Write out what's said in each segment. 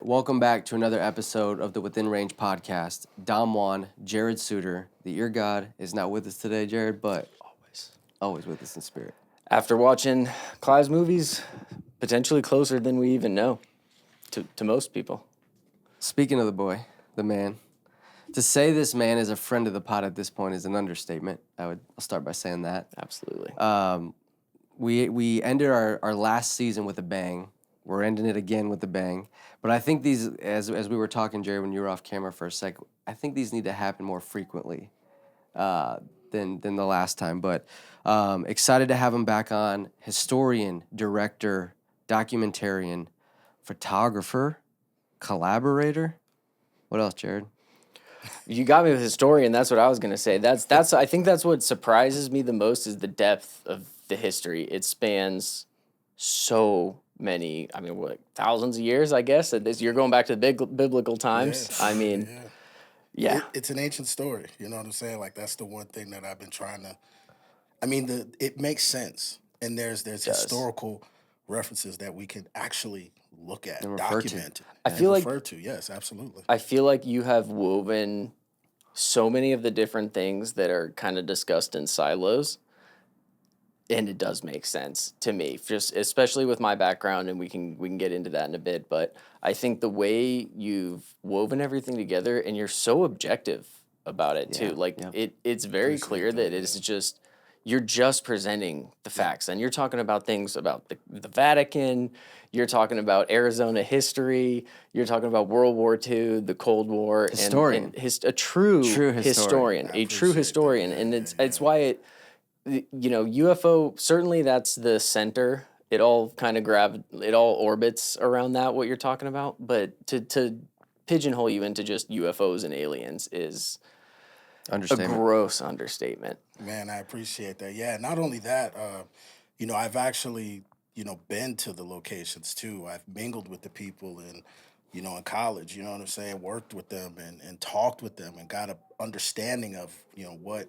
Welcome back to another episode of the Within Range podcast. Dom Juan, Jared Suter, the ear god, is not with us today, Jared, but always with us in spirit. After watching Clive's movies, potentially closer than we even know to most people. Speaking of the boy, the man, to say this man is a friend of the pod at this point is an understatement. I'll start by saying that. Absolutely. We ended our last season with a bang. We're ending it again with a bang. But I think these, as we were talking, Jerry, when you were off camera for a sec, I think these need to happen more frequently than the last time. But excited to have him back on. Historian, director, documentarian, photographer, collaborator. What else, Jared? You got me with historian. That's what I was going to say. That's I think that's what surprises me the most is the depth of the history. It spans so many, thousands of years, I guess. You're going back to the biblical times. Yeah. It's an ancient story. You know what I'm saying? Like, that's the one thing that I've been trying to... it makes sense. And there's historical references that we can actually look at, document. Refer to. Yes, absolutely. I feel like you have woven so many of the different things that are kind of discussed in silos. And it does make sense to me, just especially with my background, and we can get into that in a bit. But I think the way you've woven everything together, and you're so objective about it too. It's very clear that it's just you're just presenting the facts, and you're talking about things about the Vatican. You're talking about Arizona history. You're talking about World War II, the Cold War, historian, and a true historian, and it's why it. UFO, certainly that's the center. It all kind of it all orbits around that, what you're talking about. But to pigeonhole you into just UFOs and aliens is a gross understatement. Man, I appreciate that. Yeah, not only that, I've actually, been to the locations too. I've mingled with the people and, in college, you know what I'm saying, worked with them and talked with them and got an understanding of, what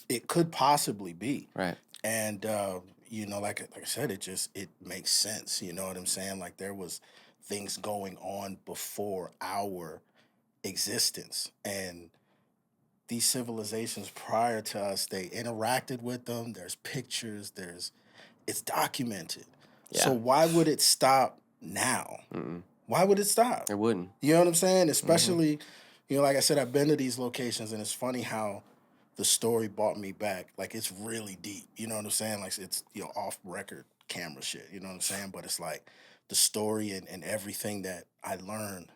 it could possibly be. Right. And, like I said, it makes sense. You know what I'm saying? Like, there was things going on before our existence. And these civilizations prior to us, they interacted with them. There's pictures. It's documented. Yeah. So why would it stop now? Mm-mm. Why would it stop? It wouldn't. You know what I'm saying? Especially, like I said, I've been to these locations, and it's funny how the story brought me back. Like, it's really deep. You know what I'm saying? Like, it's, off-record camera shit. You know what I'm saying? But it's like the story and everything that I learned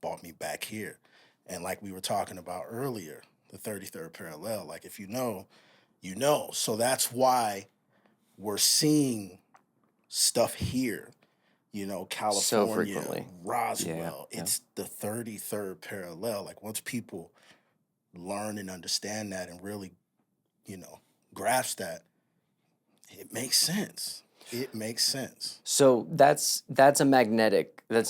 brought me back here. And like we were talking about earlier, the 33rd parallel, like, if you know, you know. So that's why we're seeing stuff here. California, so frequently. Roswell. Yeah. It's the 33rd parallel. Like, once people learn and understand that and really, grasp that, it makes sense. It makes sense. So that's an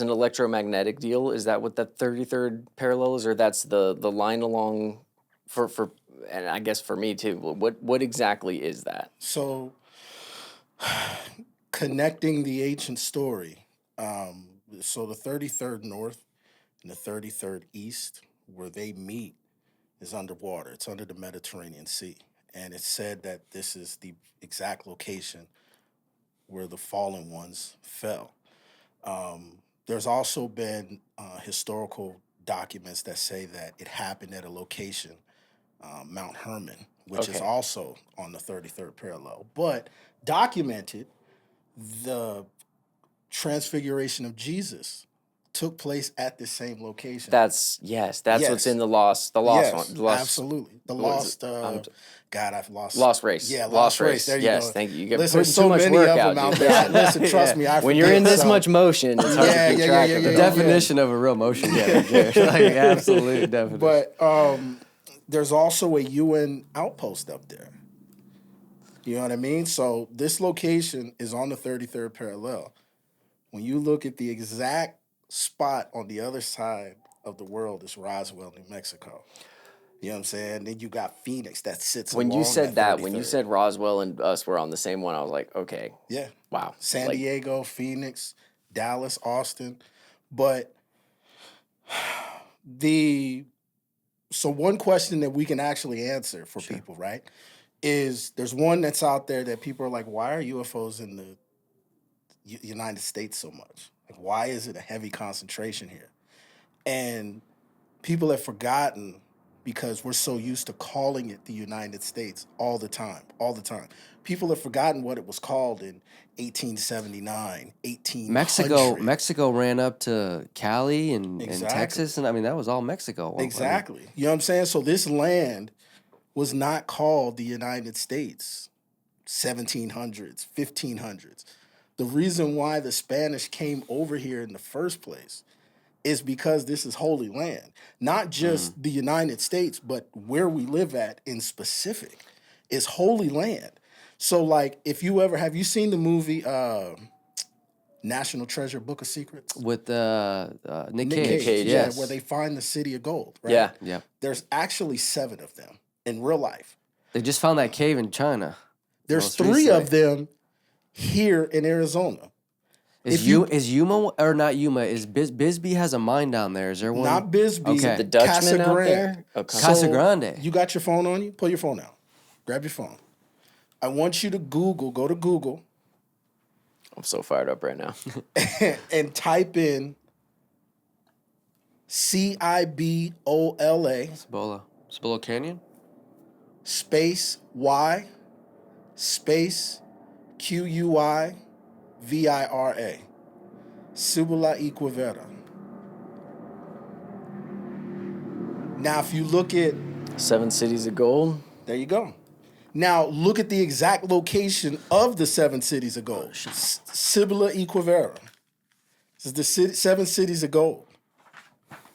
electromagnetic deal. Is that what the 33rd parallel is, or that's the line along for and I guess for me too. What exactly is that? So connecting the ancient story. So the 33rd North and the 33rd East, where they meet, is underwater. It's under the Mediterranean Sea. And it's said that this is the exact location where the fallen ones fell. There's also been historical documents that say that it happened at a location, Mount Hermon, which is also on the 33rd parallel. But documented, the transfiguration of Jesus took place at the same location. That's what's in the lost one. Absolutely. I've lost. Lost Race. Yeah, Lost Race. There you go. Yes, thank you. You Listen, so many of them out there. Listen, trust me, I when you're in this much motion, it's hard to keep track of it. The definition of a real motion getter, like, absolute definition. But there's also a UN outpost up there. You know what I mean? So this location is on the 33rd parallel. When you look at the exact spot on the other side of the world, is Roswell, New Mexico. You know what I'm saying? Then you got Phoenix that sits when you said that, when you said Roswell and us were on the same one, I was like, okay. Yeah. Wow. San Diego, Phoenix, Dallas, Austin. But The so one question that we can actually answer for people, right, is there's one that's out there that people are like, why are UFOs in the United States so much? Like, why is it a heavy concentration here? And people have forgotten because we're so used to calling it the United States all the time, all the time. People have forgotten what it was called in 1879, 1800. Mexico ran up to Cali and Exactly. Texas, and I mean that was all Mexico. I mean, Exactly. You know what I'm saying? So this land was not called the United States 1700s, 1500s. The reason why the Spanish came over here in the first place is because this is holy land. Not just the United States, but where we live at in specific is holy land. So like if you ever have you seen the movie National Treasure Book of Secrets? with Nick Nick Cage. Cage, Yes. where they find the city of gold, right? Yeah. Yep. There's actually 7 of them in real life. They just found that cave in China. There's most 3 recently. of them here in Arizona. Is Yuma or not Yuma? Is Bisbee has a mine down there? Is there one? Not Bisbee, Okay. The Dutchman Casa out Grande. there? Okay. Casa Grande. You got your phone on you? Pull your phone out. Grab your phone. I want you to go to Google I'm so fired up right now. and type in CIBOLA Cibola Canyon? space Y space QUIVIRA. Cibola Equivera. Now, if you look at, 7 cities of gold. there you go. Now, look at the exact location of the 7 cities of gold. Cibola Equivera. This is the 7 cities of gold.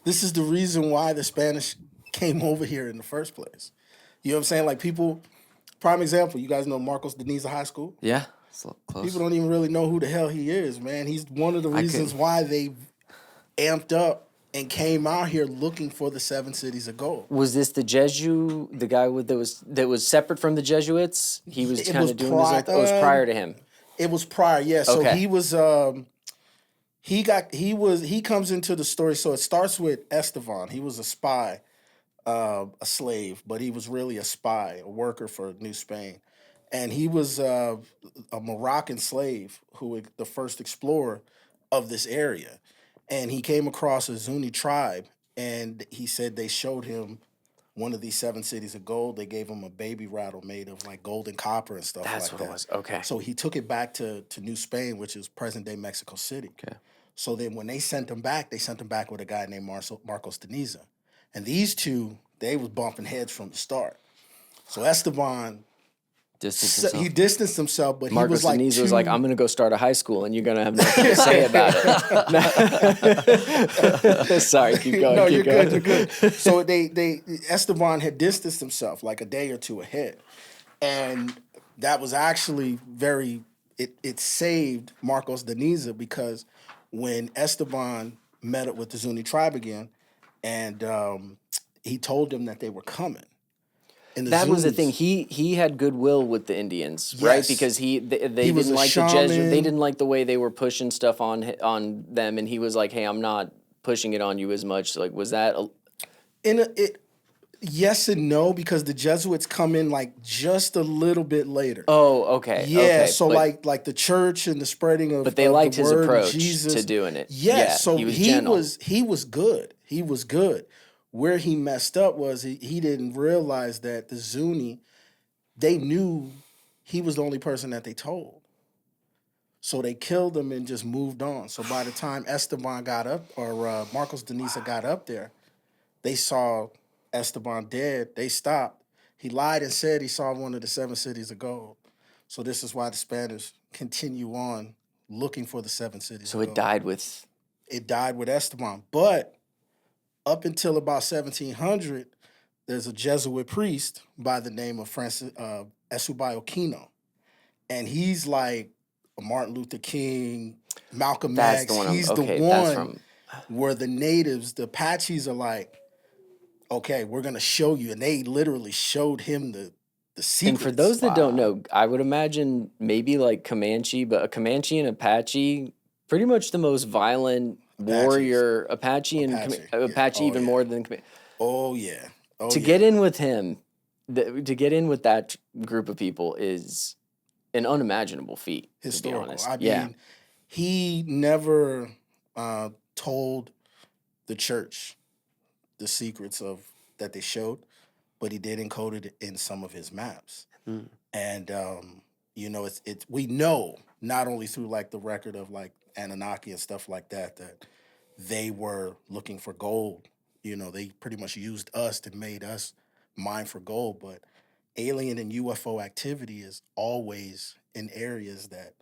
This is the reason why the Spanish came over here in the first place. You know what I'm saying? Like people, prime example, you guys know Marcos Deniza High School? Yeah. It's close. People don't even really know who the hell he is, man. He's one of the reasons why they amped up and came out here looking for the 7 cities of gold. Was this the the guy that was separate from the Jesuits? He was It kind was of doing his own. It was prior to him. It was prior, yeah. So Okay. he was he comes into the story. So it starts with Esteban. He was a spy, a slave, but he was really a spy, a worker for New Spain. And he was a Moroccan slave the first explorer of this area. And he came across a Zuni tribe, and he said they showed him one of these 7 cities of gold. They gave him a baby rattle made of like gold and copper and stuff That's like what that. it was. Okay. So he took it back to New Spain, which is present-day Mexico City. Okay. So then when they sent him back with a guy named Marcos Deniza. And these two, they was bumping heads from the start. So Esteban, Distance himself. he distanced himself, but Marcos he was like Deniza was like, I'm going to go start a high school, and you're going to have nothing to say about it. Sorry, keep going. No, keep you're going. good. You're good. So Esteban had distanced himself like a day or two ahead, and that was actually It saved Marcos Deniza because when Esteban met up with the Zuni tribe again, and he told them that they were coming. And That was the Zunis- thing. He had goodwill with the Indians, right? Yes. Because they was didn't a like the Jesuits. shaman. They didn't like the way they were pushing stuff on them, and he was like, "Hey, I'm not pushing it on you as much." Like, was that? Yes and no, because the Jesuits come in like just a little bit later. Oh, okay. Yeah, okay. so but, like the church and the spreading of but they of liked the his word of approach Jesus. to doing it. Yes, Yeah, so he was gentle. he was good. He was good. Where he messed up was he didn't realize that the Zuni, they knew he was the only person that they told. So they killed him and just moved on. So by the time Esteban got up, or Marcos Deniza got up there, they saw Esteban dead. They stopped. He lied and said he saw one of the 7 cities of gold. So this is why the Spanish continue on looking for the 7 cities So of it gold. died with. It died with Esteban. But up until about 1700, there's a Jesuit priest by the name of Francis Esubayo Kino. And he's like a Martin Luther King, Malcolm That's X. the one. He's Okay, the that's one from. where the natives, the Apaches are like, okay, we're going to show you. And they literally showed him the secrets. And for those that don't know, I would imagine maybe like Comanche, but a Comanche and Apache, pretty much the most violent Apaches. warrior Apache and Apache. Yeah. Apache Oh even yeah. more than Oh yeah. Oh to yeah. get in with him. To get in with that group of people is an unimaginable feat. To be Historical. honest, I yeah. mean, he never told the church the secrets of that they showed, but he did encode it in some of his maps. Mm. And it's we know not only through like the record of like Anunnaki and stuff like that they were looking for gold. They pretty much used us and made us mine for gold, but alien and UFO activity is always in areas that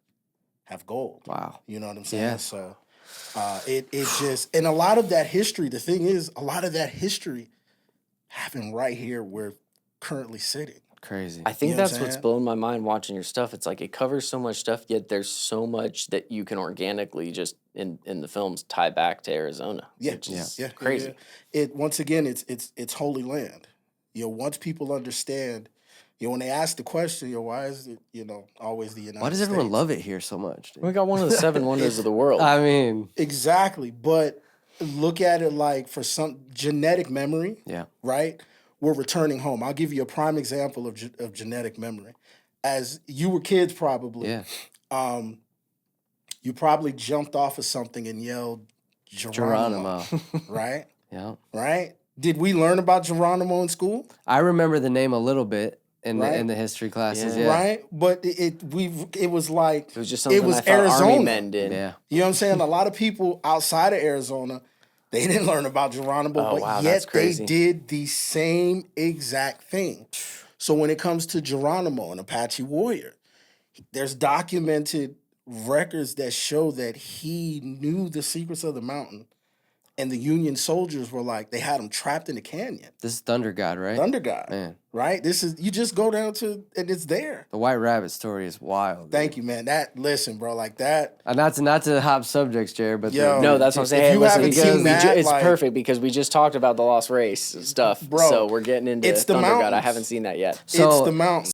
have gold. Wow. You know what I'm saying? Yeah. So it just, and a lot of that history, the thing is, a lot of that history happened right here where we're currently sitting. Crazy. I think You know what I'm that's what's saying? blown my mind watching your stuff. It's like it covers so much stuff, yet there's so much that you can organically just in the films tie back to Arizona, Yeah, which is yeah, crazy. yeah. It once again, it's holy land. Once people understand, when they ask the question, why is it, always the United Why does States? everyone love it here so much? Dude? We got one of the seven wonders of the world. I mean, Exactly, but look at it like for some genetic memory, yeah. right? We're returning home. I'll give you a prime example of genetic memory. As you were kids, probably, Yeah. You probably jumped off of something and yelled Geronimo, right? Yeah. Right? Did we learn about Geronimo in school? I remember the name a little bit in Right? the history classes. Yeah. Yeah. Right? But it was like It was just something I thought Arizona. Army men did. Yeah. You know what I'm saying? A lot of people outside of Arizona, they didn't learn about Geronimo, Oh, but wow, that's yet they crazy. did the same exact thing. So when it comes to Geronimo, an Apache warrior, there's documented records that show that he knew the secrets of the mountain, and the Union soldiers were like, they had him trapped in a canyon. This is Thunder God, right? Thunder God, Man. right? This is, you just go down to, and it's there. The White Rabbit story is wild. Thank you, man. Listen, bro, like that. Not to hop subjects, Jared, but Yo, No, that's what I'm saying. If Hey, you listen, haven't because seen that, it's like- perfect because we just talked about the Lost Race stuff. Bro, So we're getting into it's the Thunder God. I mountains. haven't seen that yet. So it's the mountain.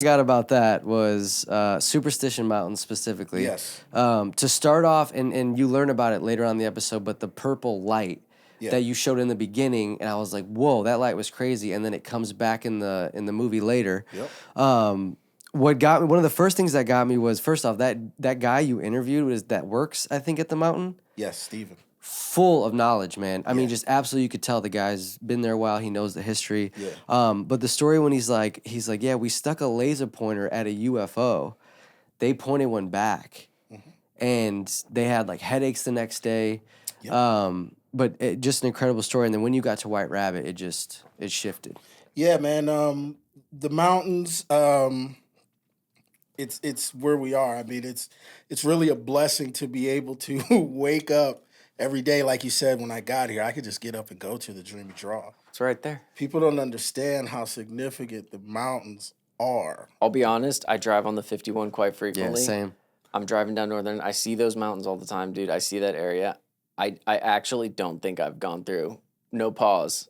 I got about that was Superstition Mountain specifically. Yes. To start off, and you learn about it later on in the episode, but the purple light Yeah. that you showed in the beginning, and I was like, whoa, that light was crazy. And then it comes back in the movie later. Yep. What got me, one of the first things that got me was, first off, that guy you interviewed was that works, I think, at the mountain. Yes, Stephen. Full of knowledge, man. I mean, Yeah. just absolutely, you could tell the guy's been there a while. He knows the history. Yeah. But the story when he's like, yeah, we stuck a laser pointer at a UFO. They pointed one back, and they had like headaches the next day. Yep. But just an incredible story. And then when you got to White Rabbit, it shifted. Yeah, man. The mountains. It's where we are. I mean, it's really a blessing to be able to wake up every day. Like you said, when I got here, I could just get up and go to the Dreamy Draw. It's right there. People don't understand how significant the mountains are. I'll be honest, I drive on the 51 quite Yeah, frequently. same. I'm driving down Northern. I see those mountains all the time, dude. I see that area. I actually don't think I've gone through no pause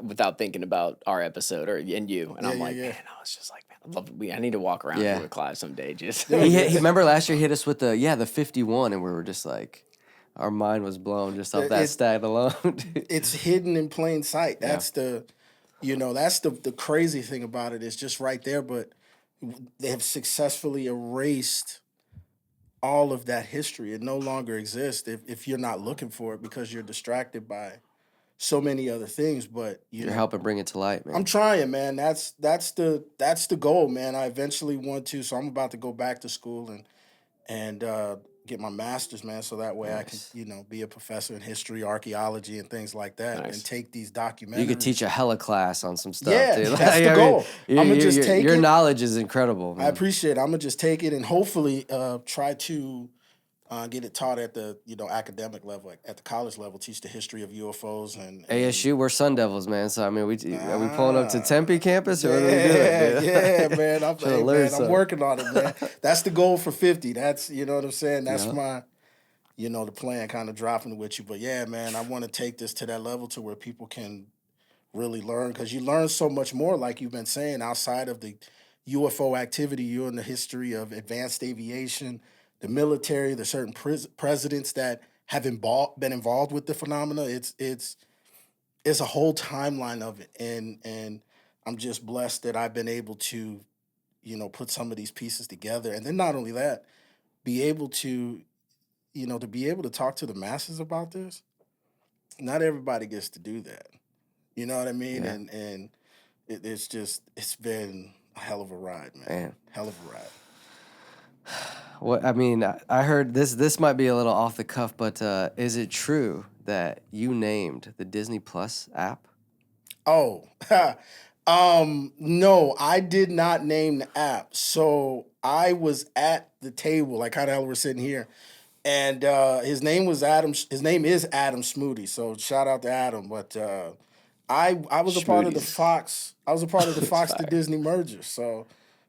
without thinking about our episode and you. And Yeah, I'm yeah, like, yeah. man, I was just like, man, I need to walk around Yeah. here with Clive someday. Just He remember last year he hit us with the 51, and we were just like, our mind was blown just off that stat alone. Dude. It's hidden in plain sight. That's that's the crazy thing about it. It's just right there, but they have successfully erased all of that history. It no longer exists if you're not looking for it because you're distracted by so many other things. But You're helping bring it to light, man. I'm trying, man. That's the goal, man. I eventually want to. So I'm about to go back to school and get my master's, man. So that way I can, be a professor in history, archaeology, and things like that, Nice. and take these documentaries. You could teach a hella class on some stuff, Yeah, dude. that's the goal. I'ma just take your it. knowledge is incredible, man. I appreciate it. I'm gonna just take it and hopefully try to get it taught at the academic level, at the college level. Teach the history of UFOs and ASU, we're Sun Devils, man. So I mean, are we pulling up to Tempe campus or what are we doing? Yeah, dude? yeah, man. I'm, Trying to hey, learn man, I'm something. working on it, man. That's the goal for 50. That's what I'm saying. That's Yeah. my the plan, kind of dropping it with you. But yeah, man, I want to take this to that level to where people can really learn, because you learn so much more, like you've been saying, outside of the UFO activity. You're in the history of advanced aviation, the military, the certain presidents that been involved with the phenomena, it's a whole timeline of it, and I'm just blessed that I've been able to, put some of these pieces together, and then not only that, be able to, to be able to talk to the masses about this. Not everybody gets to do that. You know what I mean? Yeah. And it's been a hell of a ride, man. Man. Hell of a ride. What I mean, I heard this. This might be a little off the cuff, but is it true that you named the Disney Plus app? Oh, no, I did not name the app. So I was at the table, like kind of how we're sitting here, and his name was Adam. His name is Adam Smootty. So shout out to Adam. But I was a part of the Schmoodies. Fox. I was a part of the It's Fox to fire. Disney merger. So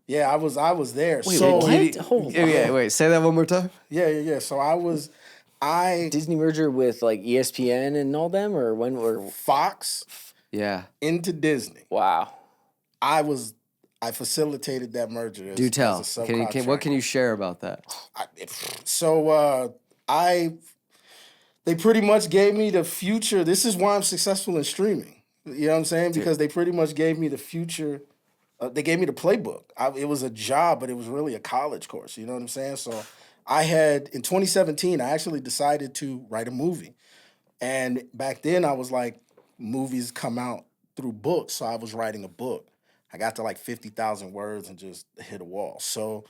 yeah, I was there. Wait, so what? Hold on. Yeah, wait. Say that one more time. yeah. So I Disney merger with like ESPN and all them, or when were? Fox Yeah. into Disney. Wow. I facilitated that merger. Do tell. As a What can you share about that? So they pretty much gave me the future. This is why I'm successful in streaming. You know what I'm saying? Because they pretty much gave me the future. They gave me the playbook. It was a job, but it was really a college course. You know what I'm saying? So I had, in 2017, I actually decided to write a movie. And back then I was like, movies come out through books. So I was writing a book. I got to like 50,000 words and just hit a wall. So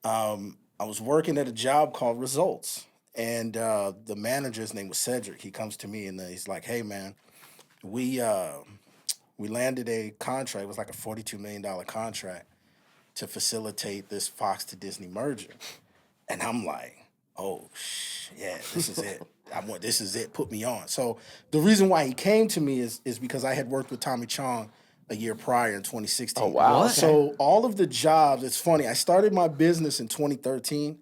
I was working at a job called Results. And the manager's name was Cedric. He comes to me and he's like, "Hey man, we we landed a contract. It was like a $42 million contract to facilitate this Fox to Disney merger." And I'm like, "Oh, yeah, this is it. This is it. Put me on." So the reason why he came to me is because I had worked with Tommy Chong a year prior in 2016. Oh, wow. What? So all of the jobs, it's funny. I started my business in 2013.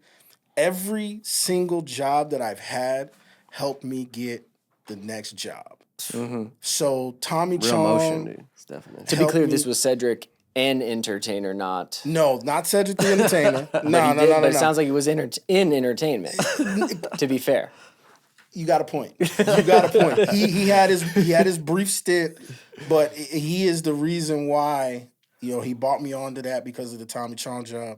Every single job that I've had helped me get the next job. So Tommy Real Chong. motion, dude. It's definitely. To be helped clear, me- this was Cedric, an entertainer, not. No, not Cedric the Entertainer. But No. But it sounds like he was in entertainment. To be fair. You got a point. You got a point. He had his brief stint, but he is the reason why he brought me onto that because of the Tommy Chong job.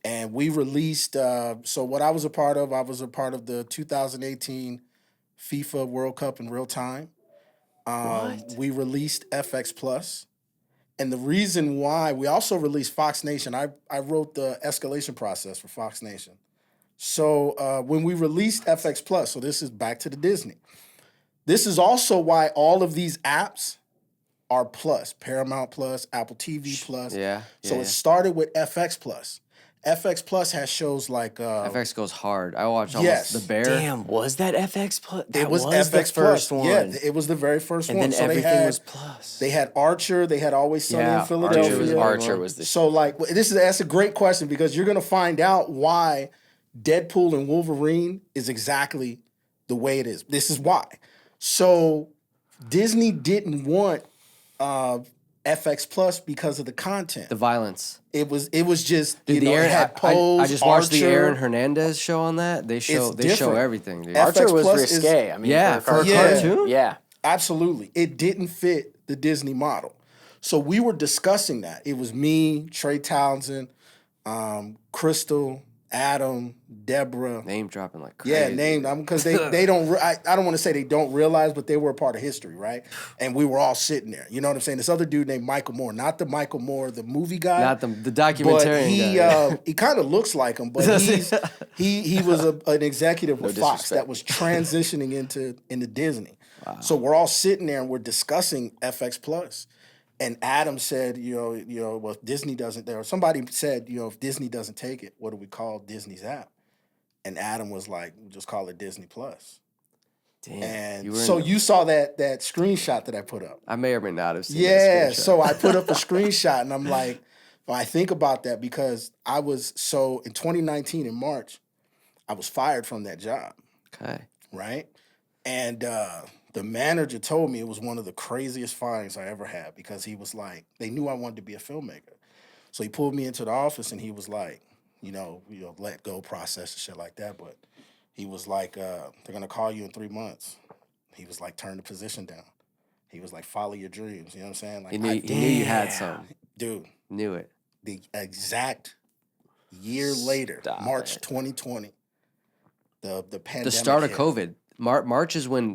And we released. So what I was a part of the 2018 FIFA World Cup in real time. What? We released FX Plus, and the reason why we also released Fox Nation. I wrote the escalation process for Fox Nation. So when we released FX Plus, so this is back to the Disney. This is also why all of these apps are Plus, Paramount Plus, Apple TV Plus. Yeah. So it started with FX Plus. FX Plus has shows like FX goes hard. I watched almost Yes. The Bear. Damn, was that FX Plus? That it was the FX first Plus. one. Yeah, it was the very first And one. then So everything was Plus. They had Archer. They had Always Sunny Yeah, in Philadelphia. Archer was the So like that's a great question because you're gonna find out why Deadpool and Wolverine is exactly the way it is. This is why. So Disney didn't want FX Plus because of the content. The violence. It was just Dude, it had Pose. I just watched the Archer. Aaron Hernandez show on that. They show different. everything, dude. FX Archer was Plus is- risque. I mean, Yeah, for a Yeah. cartoon. Yeah. Absolutely. It didn't fit the Disney model. So we were discussing that. It was me, Trey Townsend, Crystal, Adam, Deborah. Name dropping like crazy. Yeah, named them because they don't. I don't want to say they don't realize, but they were a part of history, right? And we were all sitting there. You know what I'm saying? This other dude named Michael Moore, not the Michael Moore, the movie guy, Not the but documentarian guy. he kind of looks like him, but he was an executive with Fox disrespect. that was transitioning into Disney. So we're all sitting there and we're discussing FX Plus. And Adam said, well, if Disney doesn't, or somebody said, if Disney doesn't take it, what do we call Disney's app? And Adam was like, we'll just call it Disney Plus. Damn. And were so in the- you saw that screenshot that I put up. I may or may not have seen Yeah, that screenshot. so I put up a screenshot and I'm like, well, I think about that because in 2019 in March, I was fired from that job, Okay. right? And the manager told me it was one of the craziest firings I ever had because he was like, they knew I wanted to be a filmmaker. So he pulled me into the office and he was like, let go process and shit like that. But He was like, they're gonna call you in 3 months. He was like, turn the position down. He was like, follow your dreams. You know what I'm saying? Like, He knew you had Damn. some. dude, Knew it. the exact year later, Stop March it. 2020, the pandemic. The start of hit. COVID. March is when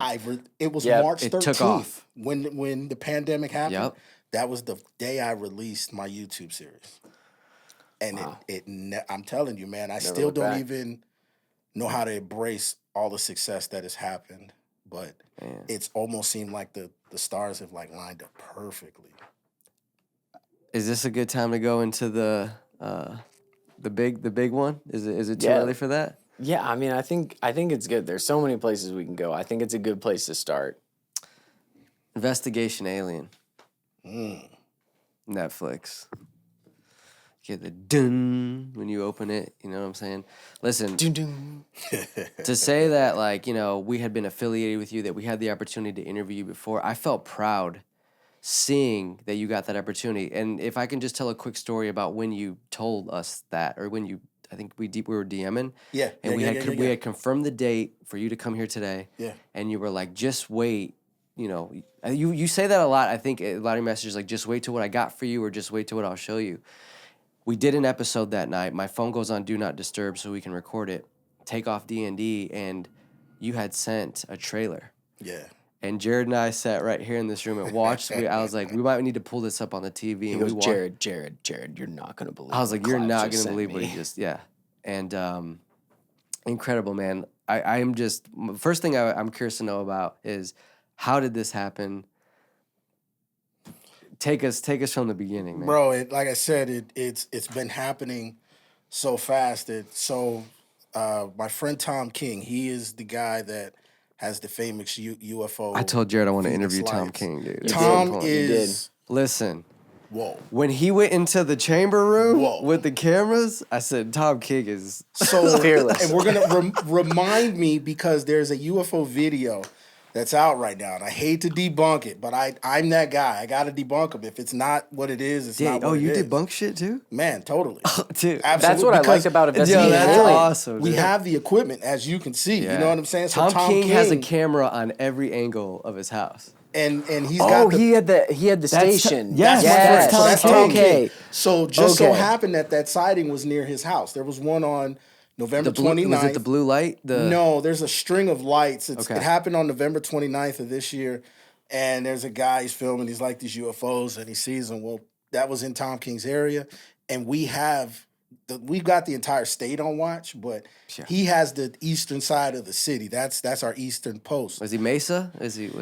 It was Yep, March it 13th took off. when the pandemic happened. Yep. That was the day I released my YouTube series, and Wow. I'm telling you, man, I Never still looked don't back. even know how to embrace all the success that has happened, but Man. it's almost seemed like the stars have like lined up perfectly. Is this a good time to go into the big one? Is it too Yeah. early for that? Yeah, I mean, I think it's good. There's so many places we can go. I think it's a good place to start. Investigation Alien. Mm. Netflix. Get the dun when you open it. You know what I'm saying? Listen, Dun-dun. to say that, like, you know, we had been affiliated with you, that we had the opportunity to interview you before, I felt proud seeing that you got that opportunity. And if I can just tell a quick story about when you told us that, or when I think we were DMing, Yeah, and we yeah, we had confirmed the date for you to come here today. Yeah. And you were like, just wait. You know, you say that a lot. I think a lot of your messages like, just wait till what I got for you, or just wait till what I'll show you. We did an episode that night. My phone goes on Do Not Disturb so we can record it. Take off D&D, and you had sent a trailer. Yeah. And Jared and I sat right here in this room and watched. I was like, we might need to pull this up on the TV. He And goes, we watched. Jared, you're not gonna believe. I was like, what you're Clive not just gonna sent believe what me." he just, yeah. And incredible, man. I am just, first thing I'm curious to know about is, how did this happen? Take us from the beginning, man. Bro, like I said, it's been happening so fast. My friend Tom King, he is the guy that has the famous UFO. I told Jared I want to Venus interview Tom lights. King, dude. Tom Point. is Listen, whoa. when he went into the chamber room Whoa. with the cameras, I said, Tom King is So Fearless. and we're gonna remind me, because there's a UFO video that's out right now, and I hate to debunk it, but I'm that guy. I gotta debunk them. If it's not what it is, it's not what it you is. debunk shit too? Man, totally. Dude. Absolutely. That's what I Because liked about investigating. Yo, that's Alien. awesome. we dude. have the equipment, as you can see. Yeah. You know what I'm saying? So Tom King has a camera on every angle of his house. and he's Oh, got the he had the station. yes, That's Tom that's King. Tom Okay. King. So just so Okay. happened that sighting was near his house. There was one on November 29th. Was it the blue light? No, there's a string of lights. Okay. It happened on November 29th of this year. And there's a guy he's filming. He's like these UFOs, and he sees them. Well, that was in Tom King's area. And we've got the entire state on watch, but Sure. he has the eastern side of the city. That's our eastern post. Was he Mesa?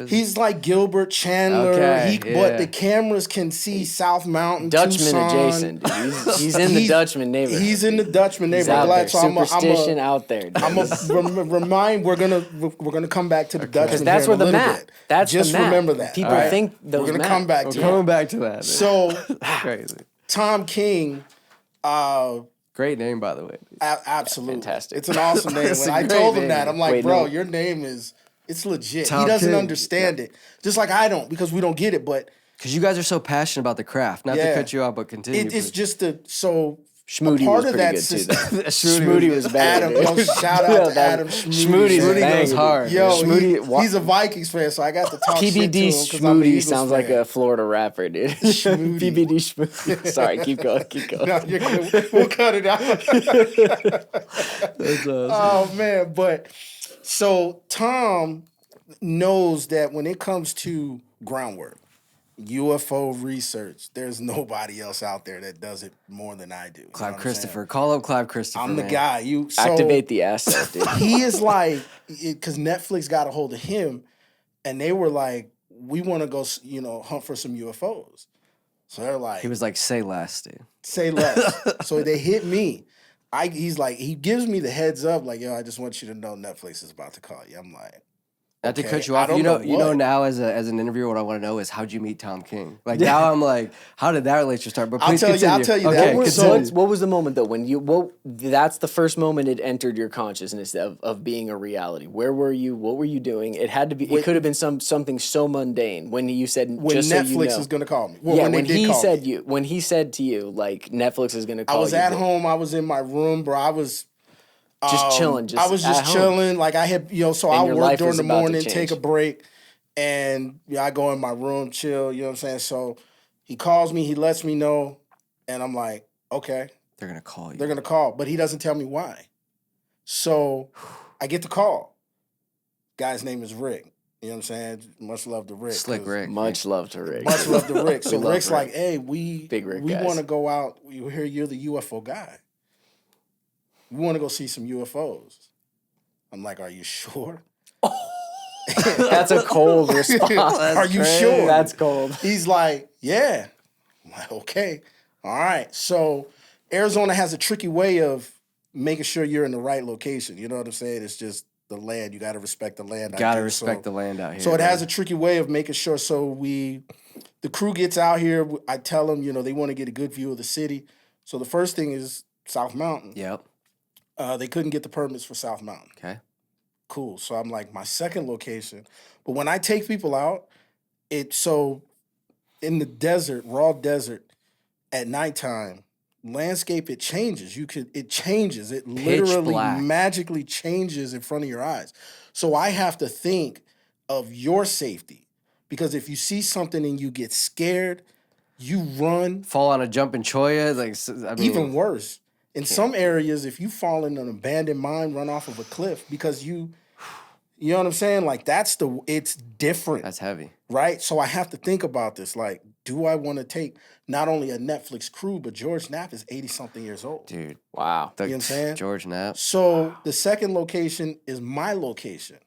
He's like Gilbert Chandler. Okay, But yeah. the cameras can see South Mountain, Dutchman Tucson. adjacent. Dude. He's in the Dutchman neighborhood. He's in the Dutchman He's neighborhood. out there. So I'm Superstition out there. I'm a remind. We're gonna come back to the Dutchman. Because that's here where in a the little map. bit. That's Just the map. remember that. People all right? think those we're gonna maps. come back We're to coming it. back to that. So Crazy. Tom King, Great name, by the way. absolutely Fantastic. It's an awesome name. It's When a I great told him name. that, I'm like, Wait, bro, no. your name it's legit. Tom He doesn't King. understand it, just like I don't, because we don't get it. But Because you guys are so passionate about the craft. Not to Yeah. cut you off, but continue. it's please. just a Schmoody part was of pretty that good system. too. Though. Schmoody was better. Adam, dude. yo, shout out Yeah, to that- Adam Schmoody. Schmoody's Schmoody banging. goes hard. Yo, Schmoody, he's a Vikings fan, so I got to talk shit to PBD him because I'm an Schmoody Eagles sounds like fan. a Florida rapper, dude. Schmoody. PBD Schmoody. Sorry, keep going. No, you're good. We'll cut it out. That's awesome. Oh man, but so Tom knows that when it comes to groundwork, UFO research, there's nobody else out there that does it more than I do. You know Clive what I'm Christopher. saying? Call up Clive Christopher. I'm the man. guy. So Activate the asset, dude. He is like, because Netflix got a hold of him, and they were like, we want to go, hunt for some UFOs. So they're like, He was like, say less, dude. say less. So they hit me. He gives me the heads up, like, yo, I just want you to know Netflix is about to call you. I'm like, Not to okay, cut you I off. don't You know what. now as an interviewer, what I want to know is, how'd you meet Tom King? Like now I'm like, how did that relationship start? But I'll please tell you- continue. I'll tell you okay, that. continue. What was the moment though when that's the first moment it entered your consciousness of being a reality? Where were you? What were you doing? It had to be. It could have been something so mundane when you said when just Netflix so you know. is going to call me. Well, Yeah, when they when did he call said me. when he said to you like Netflix is going to call I you. was at home. I was in my room, bro. Just chilling, I just was at just home. chilling. Like I had, so And I your work life during was the about to morning, take a change. break, and I go in my room, chill. You know what I'm saying? So he calls me, he lets me know, and I'm like, okay, They're gonna call you. they're gonna call, but he doesn't tell me why. So I get the call. Guy's name is Rick. You know what I'm saying? Much love to Rick. Slick 'cause- Rick. Much love to Rick. Much love to Rick. We So love Rick's Rick. like, hey, we Big Rick want guys. to go out. We hear you're the UFO guy. We want to go see some UFOs. I'm like, are you sure? That's a cold response. Are you crazy. sure? That's cold. He's like, yeah. I'm like, okay. All right. So Arizona has a tricky way of making sure you're in the right location. You know what I'm saying? It's just the land. You got to respect the land. Gotta respect the land out here. So it has a man. tricky way of making sure. So the crew gets out here. I tell them, they want to get a good view of the city. So the first thing is South Mountain. Yep. They couldn't get the permits for South Mountain. Okay. Cool. So I'm like, my second location. But when I take people out, in the desert, raw desert, at nighttime, landscape, it changes. It changes. It literally black. magically changes in front of your eyes. So I have to think of your safety. Because if you see something and you get scared, you run. Fall on a jumping choya, Even worse. In some areas, if you fall in an abandoned mine, run off of a cliff because you know what I'm saying? Like it's different. That's heavy. Right? So I have to think about this. Like, do I want to take not only a Netflix crew, but George Knapp is 80-something years old. Dude. Wow. You know what I'm saying? George Knapp. So the second location is my location,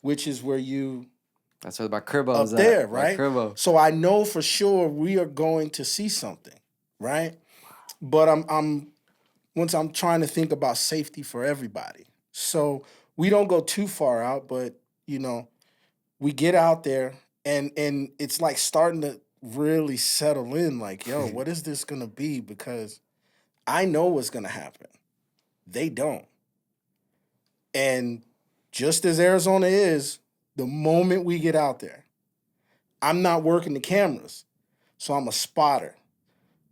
which is where That's where my cribbo's up there, at. right? My cribbo. So I know for sure we are going to see something, right? But I'm trying to think about safety for everybody. So we don't go too far out, but we get out there and it's like starting to really settle in, like, yo, what is this gonna be? Because I know what's gonna happen. They don't. And just as Arizona is, the moment we get out there, I'm not working the cameras. So I'm a spotter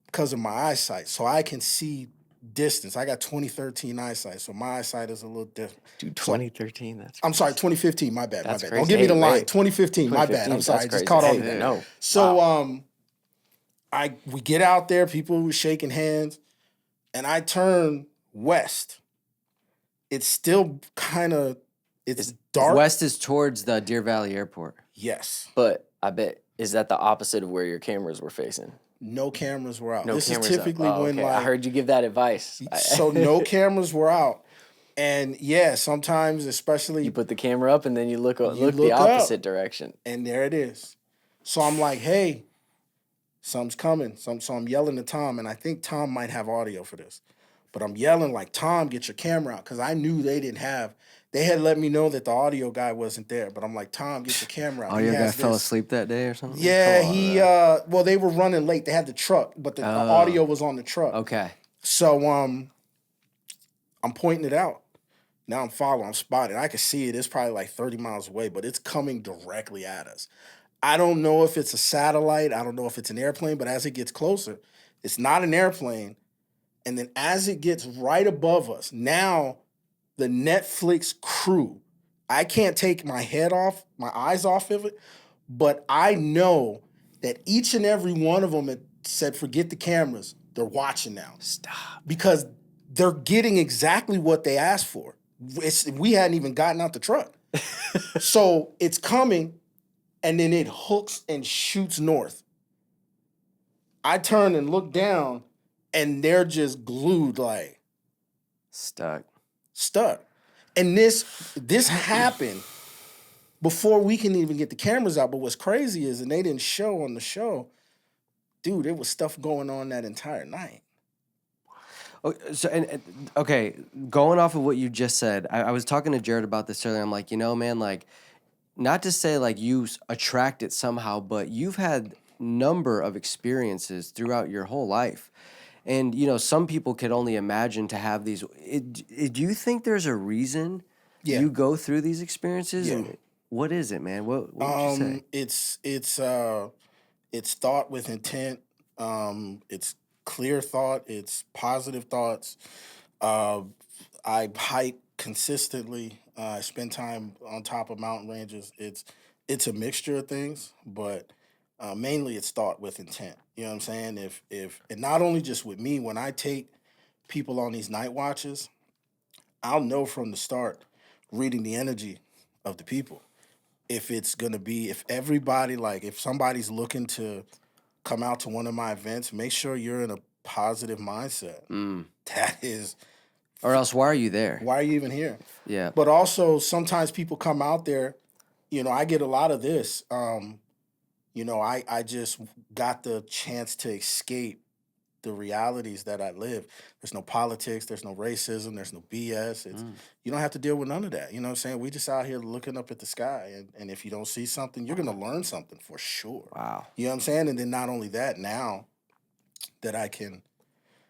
because of my eyesight. So I can see distance. I got 2013 eyesight, so my eyesight is a little different. Dude, 2013, that's I'm sorry, 2015, my bad, That's my bad. crazy. Don't give me the Hey, line. wait. 2015, my bad. I'm 2015, sorry, I that's just crazy. caught on Hey, to that. no. So Wow. we get out there, people were shaking hands, and I turn west. It's still it's dark. West is towards the Deer Valley Airport. Yes. But I bet, is that the opposite of where your cameras were facing? No cameras were out. No This cameras is typically up. Oh, when okay. I heard you give that advice. so no cameras were out. And yeah, sometimes, especially You put the camera up and then you look the look opposite up. direction. And there it is. So I'm like, hey, something's coming. So I'm yelling to Tom, and I think Tom might have audio for this. But I'm yelling like, Tom, get your camera out. Because I knew they had let me know that the audio guy wasn't there. But I'm like, Tom, get your camera out. Audio He guy has fell this. asleep that day or something? Yeah, Come on, they were running late. They had the truck, but the audio was on the truck. Okay. So I'm pointing it out. Now I'm following, I'm spotting. I can see it. It's probably like 30 miles away, but it's coming directly at us. I don't know if it's a satellite. I don't know if it's an airplane, but as it gets closer, it's not an airplane. And then as it gets right above us, now the Netflix crew, I can't take my eyes off of it, but I know that each and every one of them had said, forget the cameras. They're watching now. Stop. Because they're getting exactly what they asked for. We hadn't even gotten out the truck. So it's coming, and then it hooks and shoots north. I turn and look down, and they're just glued, like Stuck. And this happened before we can even get the cameras out. But what's crazy is, and they didn't show on the show, dude, there was stuff going on that entire night. Okay, going off of what you just said, I was talking to Jared about this earlier. I'm like, man, like, not to say like you attract it somehow, but you've had number of experiences throughout your whole life. And, some people could only imagine to have these. Do you think there's a reason you go through these experiences? Yeah. And what is it, man? What would you say? It's thought with intent. It's clear thought. It's positive thoughts. I hike consistently. I spend time on top of mountain ranges. It's a mixture of things, but mainly it's thought with intent. You know what I'm saying? If and not only just with me, when I take people on these night watches, I'll know from the start, reading the energy of the people, if it's gonna be if everybody like if somebody's looking to come out to one of my events, make sure you're in a positive mindset. Mm. That is, Or else, why are you there? why are you even here? Yeah. But also, sometimes people come out there. I get a lot of this. I just got the chance to escape the realities that I live. There's no politics, there's no racism, there's no BS. Mm. You don't have to deal with none of that. You know what I'm saying? We just out here looking up at the sky, and if you don't see something, you're gonna learn something for sure. Wow. You know what I'm saying? And then not only that, now that I can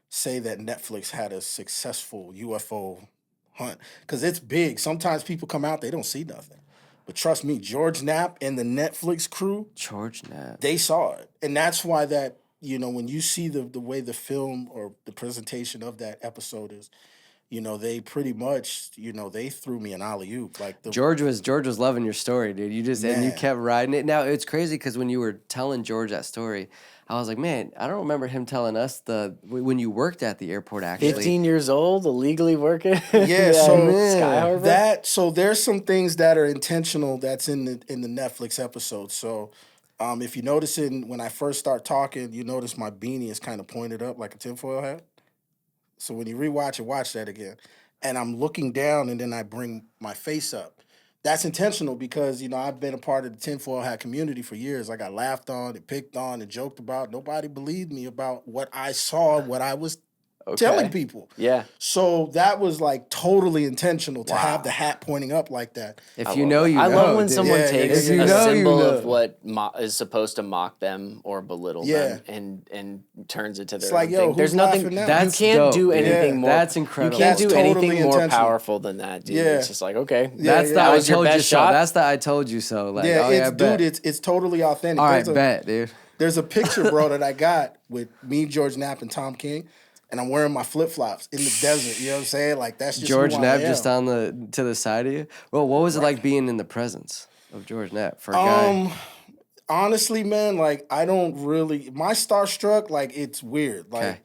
say that Netflix had a successful UFO hunt, because it's big. Sometimes people come out, they don't see nothing. But trust me, George Knapp and the Netflix crew, George Knapp. they saw it. And that's why when you see the way the film or the presentation of that episode is, they pretty much, they threw me an alley-oop. Like George was loving your story, dude. And you Man. kept riding it. Now it's crazy because when you were telling George that story, I was like, man, I don't remember him telling us when you worked at the airport. Actually, 15 years old, illegally working. Yeah, so Sky Harbor. so there's some things that are intentional that's in the Netflix episode. So if you notice when I first start talking, you notice my beanie is kind of pointed up like a tinfoil hat. So when you rewatch it, watch that again. And I'm looking down and then I bring my face up. That's intentional because, I've been a part of the tinfoil hat community for years. I got laughed on and picked on and joked about. Nobody believed me about what I saw, what I was telling people. Yeah. So that was like totally intentional to have the hat pointing up like that. if you know, you know. I love when dude. someone Yeah, takes yeah, yeah. a If you know, symbol you of know. what is supposed to mock them or belittle Yeah. them and turns it to their It's like, own yo, thing. who's There's nothing. laughing now? That's you can't dope, do dude. anything Yeah. more. That's incredible. You can't That's do anything totally more intentional. powerful than that, dude. Yeah. It's just like, okay, That's the yeah. I was your told you best so. shot? That's the I told you so. Like, Yeah, oh yeah, I bet. it's totally authentic. All right, bet, dude. There's a picture, bro, that I got with me, George Knapp, and Tom King, and I'm wearing my flip flops in the desert. You know what I'm saying? Like that's just George who Knapp I am. just on to the side of you. Well, what was it like being in the presence of George Knapp for a guy? Honestly, man, like I don't really my starstruck, like it's weird. Like Okay.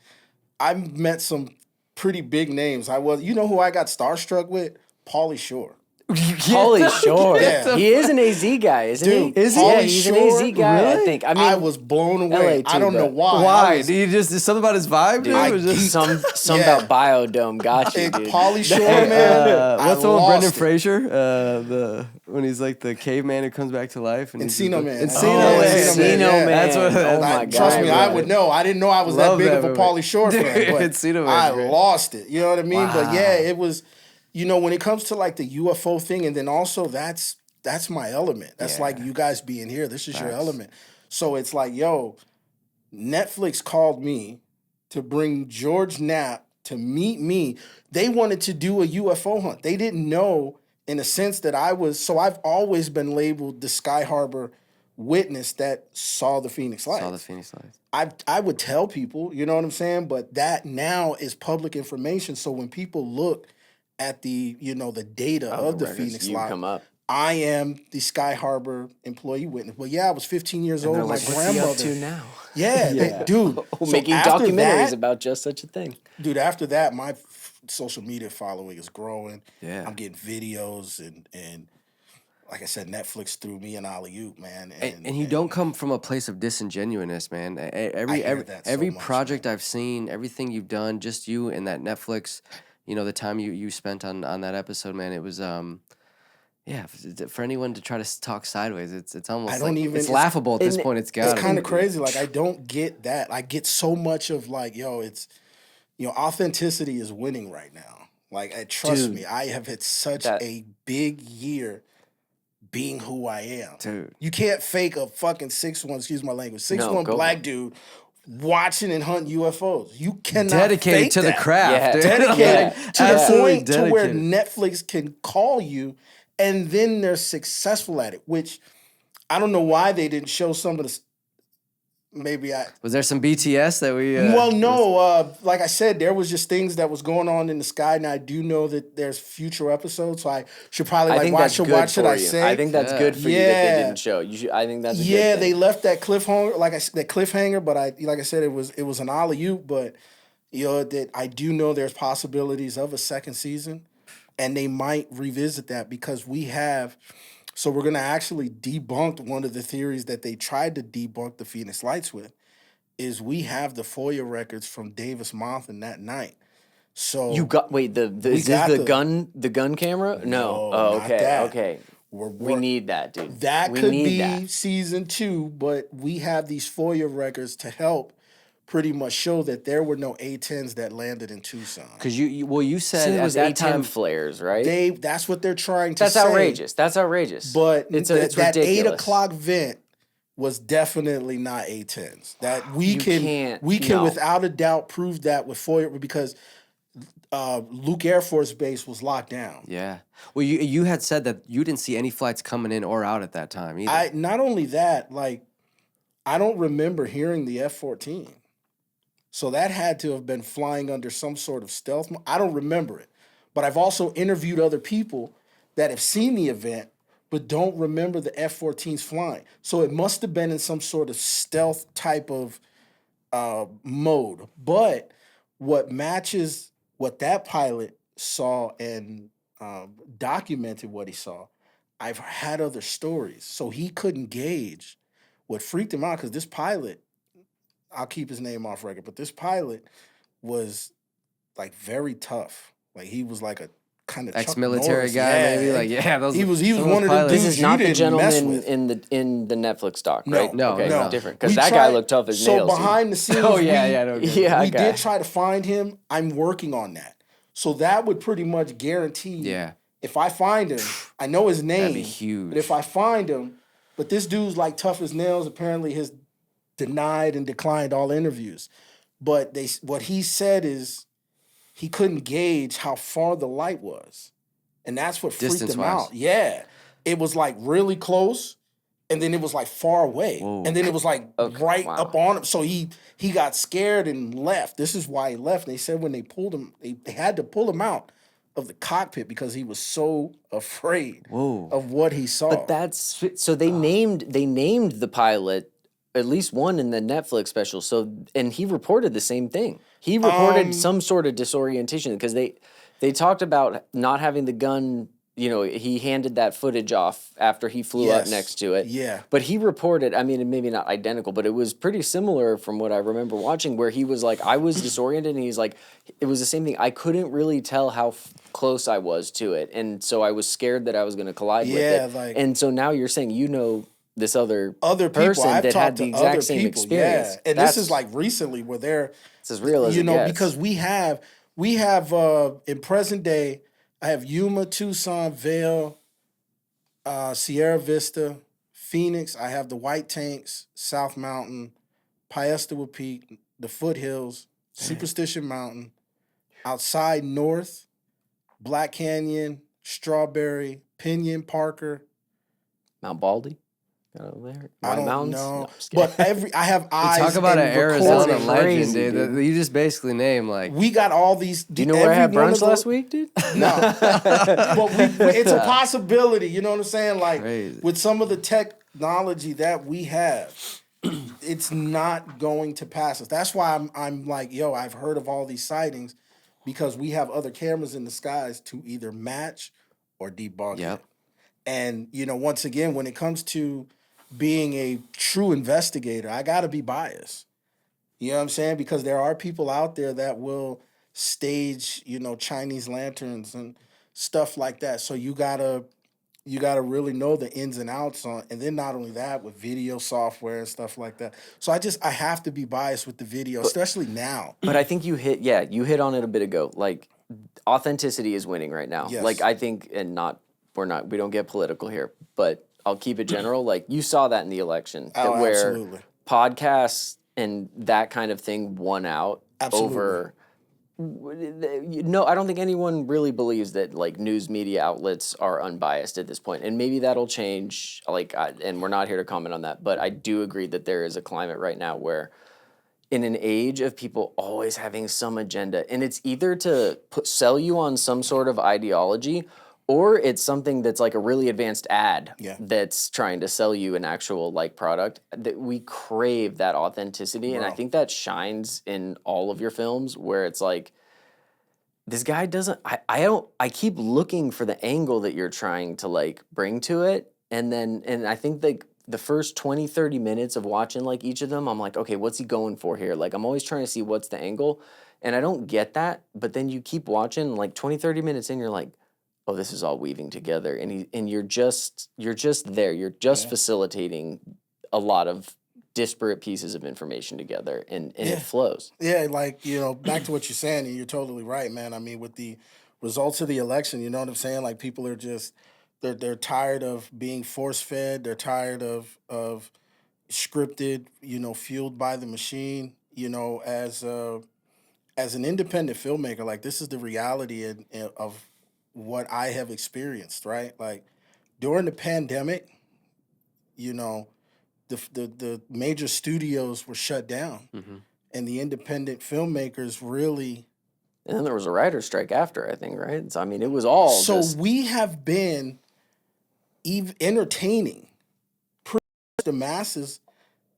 I've met some pretty big names. You know who I got starstruck with? Pauly Shore. Pauly Shore. Yeah. He is an AZ guy, isn't Dude, he? is he? Yeah, Pauly he's Shore? an AZ guy. I Really? think. I mean, I was blown away. LA I too, don't know but- why. Why? Do you just something about his vibe, dude? I Or just- geeked. some Yeah. about Biodome got you, dude. Pauly Shore, man. what's the I one? Brendan lost it. Fraser. When he's like the caveman who comes back to life. And he's Encino just- Man. Encino Oh, Man. Encino Man, Encino yeah. Man. That's what- Oh my Like, god. trust me, I right. would know. I didn't know I was Love that big that of a movie. Pauly Shore fan, but Encino Man's I great. lost it. You know what I mean? But Wow. yeah, it was. When it comes to like the UFO thing, and then also that's my element. That's Yeah. like you guys being here. This is your Facts. element. So it's like, yo, Netflix called me to bring George Knapp to meet me. They wanted to do a UFO hunt. They didn't know, in a sense, that I was. So I've always been labeled the Sky Harbor witness that saw the Phoenix Lights. Saw the Phoenix Lights. I would tell people, you know what I'm saying? But that now is public information. So when people look at the data of the records, Phoenix you Lights, come up. I am the Sky Harbor employee witness. Well, yeah, I was 15 years old. They're My like, what's he grandmother. up to now? Yeah, dude. So Making after documentaries that- about just such a thing. Dude, after that, my social media following is growing. Yeah. I'm getting videos and like I said, Netflix threw me an alley-oop, man. And you don't come from a place of disingenuousness, man. Every hear that so every much, project I've seen, everything you've done, just you and that Netflix, the time you spent on that episode, man, it was for anyone to try to talk sideways, it's almost I don't like even- it's it's- laughable at this point. It's got It's kind of crazy. Like I don't get that. I get so much of like, yo, it's authenticity is winning right now. Like, trust Dude, me, I have had such a big year being who I am. Dude. You can't fake a fucking 6'1", excuse my language, 6'1" go black on. dude watching and hunting UFOs. You cannot dedicated fake to the that. craft. Yeah. dude. Dedicated Yeah. to the Absolutely point to where dedicated. Netflix can call you and then they're successful at it, which I don't know why they didn't show some of the maybe I. Was there some BTS that we? Well, no. Like I said, there was just things that was going on in the sky, and I do know that there's future episodes, so I should probably I like think watch that's it. good What should for I you. say? I think that's Yeah. good for you that they Yeah. didn't show. I think that's a good Yeah, thing. they left that cliffhanger, that cliffhanger, but like I said, it was an alley oop. But that I do know there's possibilities of a second season, and they might revisit that because we have. So we're gonna actually debunk one of the theories that they tried to debunk the Phoenix Lights with. Is we have the FOIA records from Davis Monthan that night. You So got wait the we is this got the gun camera? No. no, Oh, not okay. that. Okay. We're, We we're need that, dude. that We could need be that. season 2, but we have these FOIA records to help pretty much show that there were no A10s that landed in Tucson. Because you said Said it at was that A10 time. flares, right? That's what they're trying to That's say. outrageous. That's outrageous. But it's that ridiculous. 8 o'clock vent was definitely not A10s. That we You can can't- we can no. without a doubt prove that with FOIA because Luke Air Force Base was locked down. Yeah. Well, you had said that you didn't see any flights coming in or out at that time either. I not only that, like I don't remember hearing the F-14. So that had to have been flying under some sort of stealth. I don't remember it. But I've also interviewed other people that have seen the event but don't remember the F-14s flying. So it must have been in some sort of stealth type of mode. But what matches what that pilot saw and documented what he saw, I've had other stories. So he couldn't gauge what freaked him out because this pilot, I'll keep his name off record, but this pilot was like very tough. Like he was like a kind of Ex-military guy, maybe. Like, yeah, those. he was some of one of those the pilots- dudes This is you not the didn't mess gentleman with. in the Netflix doc, No, right? no, okay, no. different. Because We that guy tried- looked tough as so nails. dude. behind the scenes, Oh yeah, we, yeah, no, good. Yeah, we okay. did try to find him. I'm working on that. So that would pretty much guarantee. Yeah. If I find him, I know his name. That'd be huge. But if I find him, but this dude's like tough as nails. Apparently, has denied and declined all interviews. But what he said is he couldn't gauge how far the light was, and that's what freaked him Distance-wise. out. Yeah, it was like really close, and then it was like far away, Whoa. and then it was like Okay, right wow. up on him. So he got scared and left. This is why he left. And they said when they pulled him, they had to pull him out of the cockpit because he was so afraid Whoa. of what he saw. But that's so they named the pilot, at least one in the Netflix special. So and he reported the same thing. He reported some sort of disorientation because they talked about not having the gun. You know, he handed that footage off after he flew up Yes. next to it. Yeah. But he reported, I mean, maybe not identical, but it was pretty similar from what I remember watching, where he was like, I was disoriented, and he's like, it was the same thing. I couldn't really tell how close I was to it. And so I was scared that I was going to collide with Yeah, it. like- and so now you're saying, this other Other people, person I've that had talked the to exact other same people, experience. yeah. And That's this is like recently where they're, it's as real as you it know, gets. because we have in present day, I have Yuma, Tucson, Vail, Sierra Vista, Phoenix. I have the White Tanks, South Mountain, Piestewa Peak, the Foothills, Superstition Mountain, outside North, Black Canyon, Strawberry, Pinion, Parker. Mount Baldy, got over there. I White don't Mountains. know, No, I'm just kidding. but I have eyes. Talk about and an Arizona recording. legend, Crazy, dude. dude. You just basically name like. We got all these. Do you know where I had brunch last week, dude? No, but it's a possibility. You know what I'm saying? Like Crazy. with some of the technology that we have, it's not going to pass us. That's why I'm like, yo, I've heard of all these sightings because we have other cameras in the skies to either match or debunk Yep. it. And you know, once again, when it comes to being a true investigator, I got to be biased. You know what I'm saying? Because there are people out there that will stage, you know, Chinese lanterns and stuff like that. So you gotta really know the ins and outs on, and then not only that with video software and stuff like that. So I have to be biased with the video, especially now. But I think you hit on it a bit ago. Like authenticity is winning right now. Yes. Like I think, and we don't get political here, but I'll keep it general. Like you saw that in the election, Oh, where absolutely. podcasts and that kind of thing won out Absolutely. over No, I don't think anyone really believes that like news media outlets are unbiased at this point, and maybe that'll change. And we're not here to comment on that, but I do agree that there is a climate right now where, in an age of people always having some agenda, and it's either to sell you on some sort of ideology, or it's something that's like a really advanced ad Yeah. that's trying to sell you an actual like product. That we crave that authenticity, and I Bro. think that shines in all of your films where it's like this guy doesn't I keep looking for the angle that you're trying to like bring to it, and I think like the first 20 30 minutes of watching like each of them I'm like, okay, what's he going for here? Like I'm always trying to see what's the angle, and I don't get that, but then you keep watching like 20 30 minutes in, you're like, oh, this is all weaving together, and you're just there, you're just Yeah. facilitating a lot of disparate pieces of information together, and it Yeah. flows. Yeah, like, back to what you're saying, and you're totally right, man. I mean, with the results of the election, you know what I'm saying? Like people are just they're tired of being force fed. They're tired of scripted, fueled by the machine. As an independent filmmaker, like this is the reality of what I have experienced, right? Like during the pandemic, you know, the major studios were shut down, and the independent filmmakers really. And then there was a writer's strike after, I think, right? So, I mean, it was all So just. we have been entertaining pretty much the masses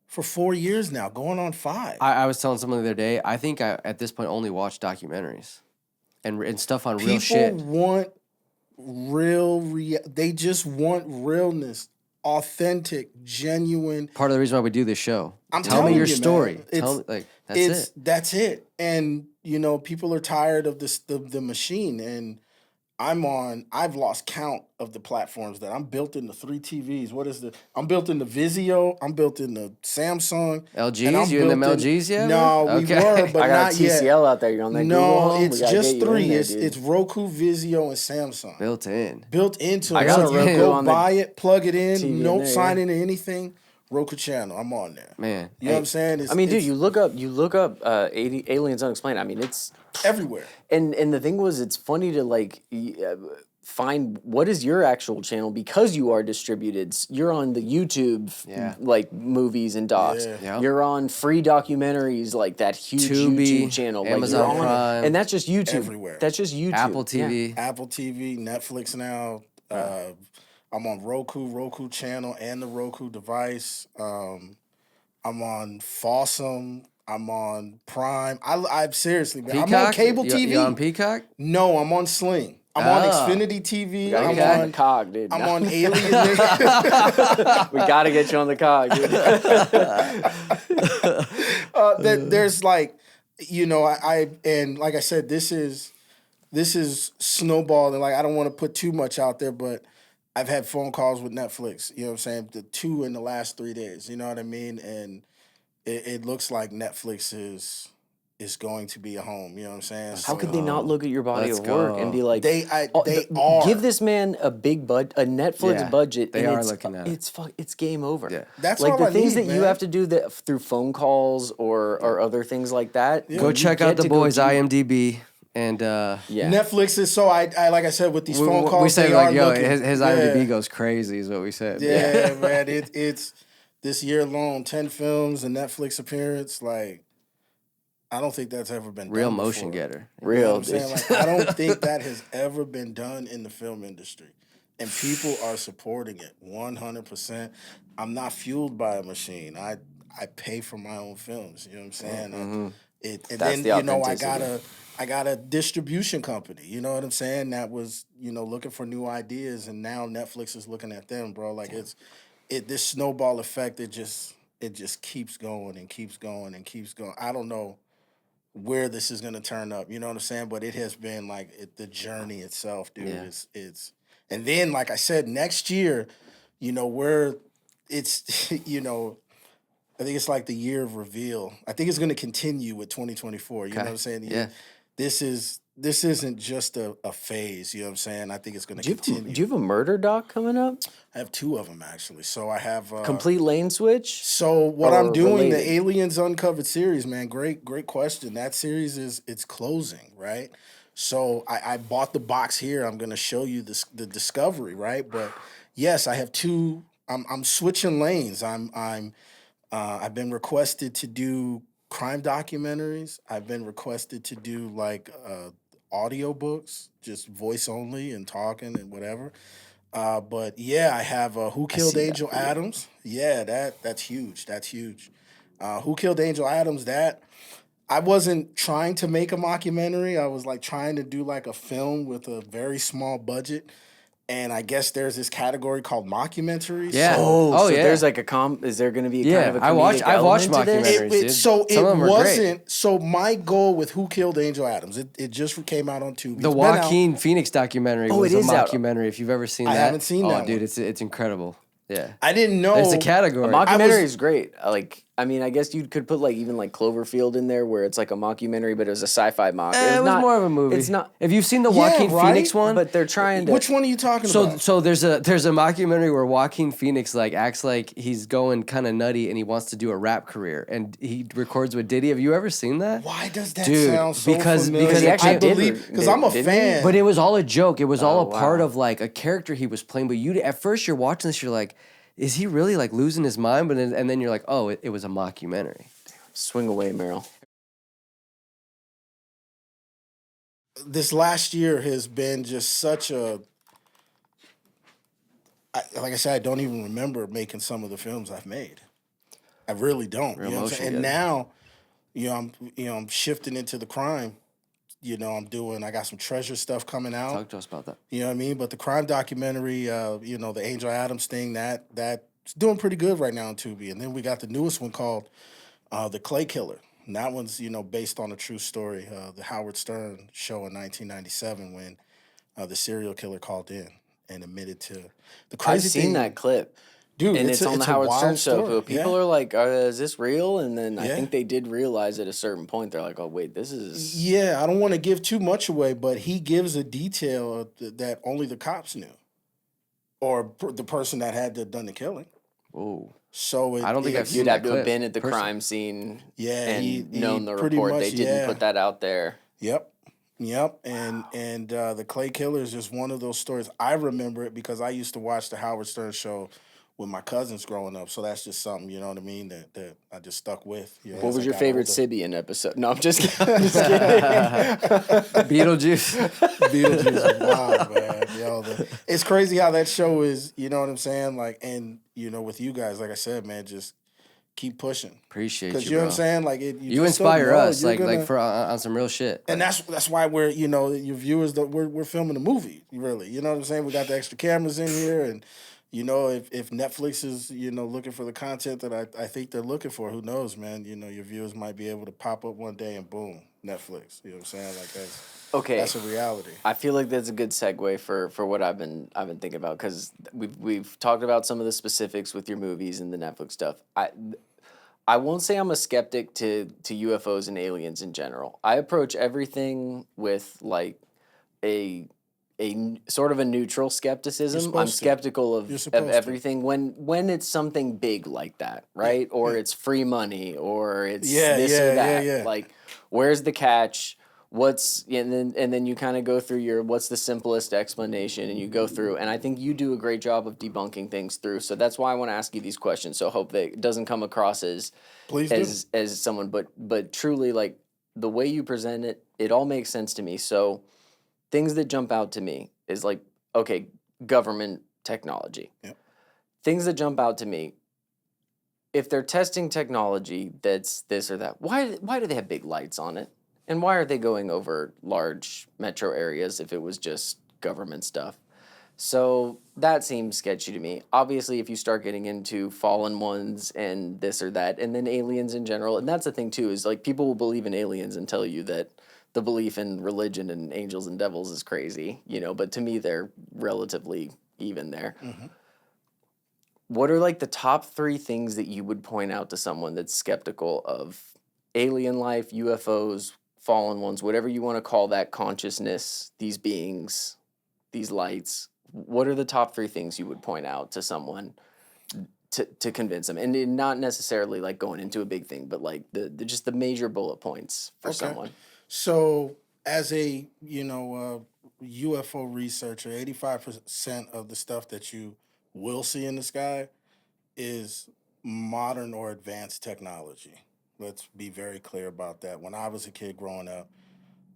for 4 years now, going on 5. I was telling someone the other day, I think I at this point only watch documentaries and stuff on real People shit. want they just want realness, authentic, genuine. Part of the reason why we do this show. I'm Tell me telling your you, man, story. Tell me, like that's it. That's it. And people are tired of the machine. And I've lost count of the platforms that I'm built into 3 TVs. I'm built into Vizio, I'm built into Samsung. and LGs? I'm You in them built LGs yet? No, man? we Okay. were, but I got not a yet. TCL out there. You're on that Google No, Home? it's We gotta just get you in 3. there, It's dude. it's Roku, Vizio, and Samsung. Built in. Built into I it. got So a you Roku go on the buy it, plug it in, TV in no there, sign yeah. into anything. Roku channel, I'm on there. Man. You know what I'm saying? I mean, dude, you look up Aliens Unexplained. I mean, it's everywhere. and the thing was, it's funny to like find what is your actual channel because you are distributed. You're on the YouTube Yeah. like movies and docs. Yeah. Yep. You're on free documentaries like that huge Tubi, YouTube channel. Amazon like you're on, Prime. and that's just YouTube. Everywhere. That's just YouTube. Apple Yeah. TV. Apple TV, Netflix now. I'm on Roku channel, and the Roku device. I'm on Fawsome. I'm on Prime. I'm seriously, man. I'm on Peacock? cable You- TV. You on Peacock? No, I'm on Sling. I'm on Oh. Xfinity TV. We gotta I'm get you on on the cog, dude. I'm No. on Alien. We gotta get you on the cog, dude. There's like, and like I said, this is snowballing. Like I don't want to put too much out there, but I've had phone calls with Netflix. You know what I'm saying? The 2 in the last 3 days. You know what I mean? And it looks like Netflix is going to be a home. You know what I'm saying? How could they not look at your body Let's of work and go. be like, They "Oh, are. give this man a big a Netflix Yeah, budget." they and are it's, looking at it. It's game over. Yeah. That's like all the I things need, that you man. have to do that through phone calls or other things like that. Yeah. Go you check get out the to go boys' do- IMDb and Yeah. Netflix is so I like I said with these phone calls. we said they like are yo looking. his Yeah. IMDb goes crazy is what we said. Yeah, man. It's this year alone, 10 films, a Netflix appearance. Like, I don't think that's ever been Real done motion before. getter. You know what Real. I'm saying? Like, I don't think that has ever been done in the film industry. And people are supporting it 100%. I'm not fueled by a machine. I pay for my own films. You know what I'm saying? And That's then, the I got a distribution company, you know what I'm saying, that was, looking for new ideas, and now Netflix is looking at them, bro. Like this snowball effect, it just keeps going and keeps going and keeps going. I don't know where this is gonna turn up, you know what I'm saying? But it has been like the journey itself, dude. Yeah. It's and then like I said, next year, where it's I think it's like the year of reveal. I think it's gonna continue with 2024. You know what I'm saying? Yeah. This is this isn't just a phase. You know what I'm saying? I think it's going to continue. Do you have a murder doc coming up? I have two of them actually. So I have Complete lane switch? So what I'm Or doing, the related? Aliens Uncovered series, man, great question. That series it's closing, right? So I bought the box here. I'm gonna show you this the discovery, right? But yes, I have two. I'm switching lanes. I've been requested to do crime documentaries. I've been requested to do like audio books, just voice only and talking and whatever. But yeah, I have Who I Killed see that Angel for you. Adams. Yeah, that's huge. That's huge. Who Killed Angel Adams? That I wasn't trying to make a mockumentary. I was like trying to do like a film with a very small budget. And I guess there's this category called mockumentary. Yeah. So Oh, Oh so there's yeah. like is there going to be kind of Yeah. a comedic I've watched element to this? documentaries, dude. so Some it of them are great. wasn't. So my goal with Who Killed Angel Adams, it just came out on Tubi. The It's been out. Joaquin Phoenix documentary Oh, was it a is out. mockumentary. If you've ever seen I that, haven't seen that dude, one. it's incredible. Yeah. I didn't know. There's a A category. mockumentary is great. I mean, I guess you could put like even like Cloverfield in there, where it's like a mockumentary, but it was a sci-fi mock. It was more of a movie. It's not. If you've seen the Yeah, Joaquin Phoenix right? one, But they're trying to. Which one are you talking so about? so there's a mockumentary where Joaquin Phoenix like acts like he's going kind of nutty and he wants to do a rap career and he records with Diddy. Have you ever seen that? Why does that Dude, sound so because familiar? he actually I did believe re- because I'm a didn't he? fan. But it was all a joke. It was all a Oh, part wow. of like a character he was playing. But you at first you're watching this, you're like, is he really like losing his mind? But then, and then you're like, oh, it was a mockumentary. Swing away, Meryl. This last year has been just such like I said, I don't even remember making some of the films I've made. I really don't. Real You know what I'm saying? emotion And good. now, I'm shifting into the crime. I got some treasure stuff coming out. Talk to us about that. You know what I mean? But the crime documentary, the Angel Adams thing, that's doing pretty good right now on Tubi. And then we got the newest one called The Clay Killer. And that one's, based on a true story, the Howard Stern show in 1997 when the serial killer called in and admitted to the I've crazy seen thing. that clip. Dude, And it's on the a Howard wild Stern show. story. People Yeah. are like, is this real? And then I Yeah. think they did realize at a certain point, they're like, oh, wait, this is. Yeah, I don't want to give too much away, but he gives a detail that only the cops knew, or the person that had done the killing. Whoa. So I don't think I've it's- seen You'd that have to have clip, been at the personally. crime scene Yeah, and he known the pretty report. much, They didn't yeah. put that out there. Yep, and the Clay Killer is just one of those stories. I remember it because I used to watch the Howard Stern show with my cousins growing up. So that's just something, you know what I mean, that I just stuck with. What as was I your got favorite older. Sibian episode? No, I'm just kidding. I'm just kidding. Beetlejuice. Beetlejuice is wild, man. It's crazy how that show is, you know what I'm saying? Like, and, with you guys, like I said, man, just keep pushing. Appreciate Because you, you know bro. what I'm saying? Like, You just don't inspire know. us, You're like gonna- for on some real shit. And that's why we're, your viewers, we're filming a movie, really. You know what I'm saying? We got the extra cameras in here, and, if Netflix is, looking for the content that I think they're looking for, who knows, man? Your viewers might be able to pop up one day and boom, Netflix. You know what I'm saying? Like, Okay. that's a reality. I feel like that's a good segue for what I've been thinking about, because we've talked about some of the specifics with your movies and the Netflix stuff. I won't say I'm a skeptic to UFOs and aliens in general. I approach everything with like a sort of a neutral skepticism. I'm supposed to. skeptical You're of supposed to. everything when it's something big like that, right? Or it's free money, or it's this or that. Yeah. Like, where's the catch? And then you kind of go through what's the simplest explanation, and you go through, and I think you do a great job of debunking things through. So that's why I want to ask you these questions. So I hope that it doesn't come across as Please do. as someone, but truly, like, the way you present it, it all makes sense to me. So things that jump out to me is like, okay, government technology. Yep. Things that jump out to me, if they're testing technology that's this or that, why do they have big lights on it? And why are they going over large metro areas if it was just government stuff? So that seems sketchy to me. Obviously, if you start getting into fallen ones and this or that, and then aliens in general, and that's the thing too, is like people will believe in aliens and tell you that the belief in religion and angels and devils is crazy, but to me they're relatively even there. Mm-hmm. What are like the top 3 things that you would point out to someone that's skeptical of alien life, UFOs, fallen ones, whatever you want to call that consciousness, these beings, these lights, what are the top 3 things you would point out to someone to convince them? And not necessarily like going into a big thing, but like just the major bullet points for someone. So, as a UFO researcher, 85% of the stuff that you will see in the sky is modern or advanced technology. Let's be very clear about that. When I was a kid growing up,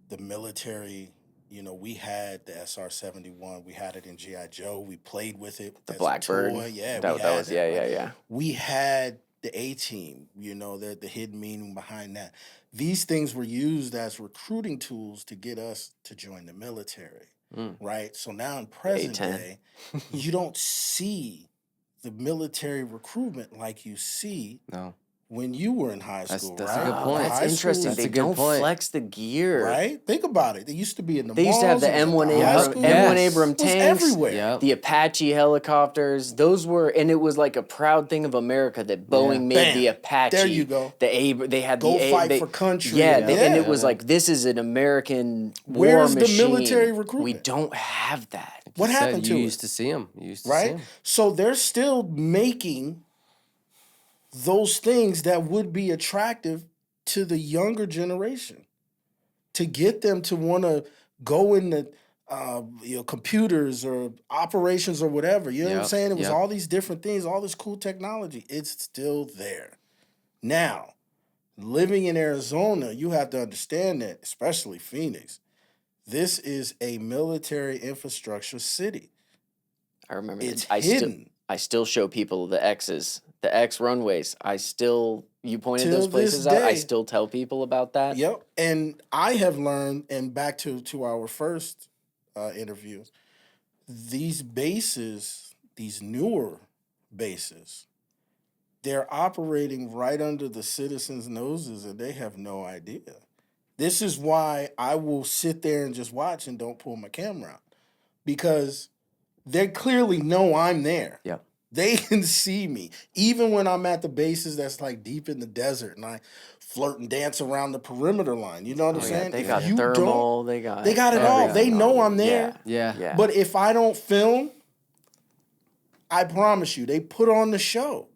the military, we had the SR-71. We had it in GI Joe. We played with it The as Blackbird. a toy. Yeah, that we had was that. Right? yeah. We had the A-team. The hidden meaning behind that. These things were used as recruiting tools to get us to join the military. Right. So now in present A-10. day, you don't see the military recruitment like you see No. when you were in high school, That's a right? good point. That's High interesting. school, That's They a good don't point. flex the gear. right? Think about it. They used to be in the They used to have malls, the it was at M1 high Abram, school. M1 Yes. Abram It was tanks, everywhere. Yep. the Apache helicopters. Those were, and it was like a proud thing of America that Boeing made the Bam. Apache. There you go. They had Go the fight they, for country. Yeah, and- and it Yeah. was like, this is an American Where's war the machine. military We recruitment? don't have that. What You said happened you to used it? to see them. You used to see Right? them. So they're still making those things that would be attractive to the younger generation to get them to want to go in the computers or operations or whatever. You know what I'm Yep, saying? It was yep. all these different things, all this cool technology. It's still there. Now, living in Arizona, you have to understand that, especially Phoenix, this is a military infrastructure city. I remember It's that. hidden. I still show people the X's, the X runways. You pointed Till those places this out. I day. still tell people about that. Yep. And I have learned, and back to our first interview, these bases, these newer bases, they're operating right under the citizens' noses and they have no idea. This is why I will sit there and just watch and don't pull my camera out because they clearly know I'm there. Yep. They can see me. Even when I'm at the bases that's like deep in the desert and I flirt and dance around the perimeter line. You know what I'm Oh, yeah, saying? they If got you thermal. They got it all. They everything know on I'm you. there. Yeah. Yeah. But if I don't film, I promise you, they put on the show.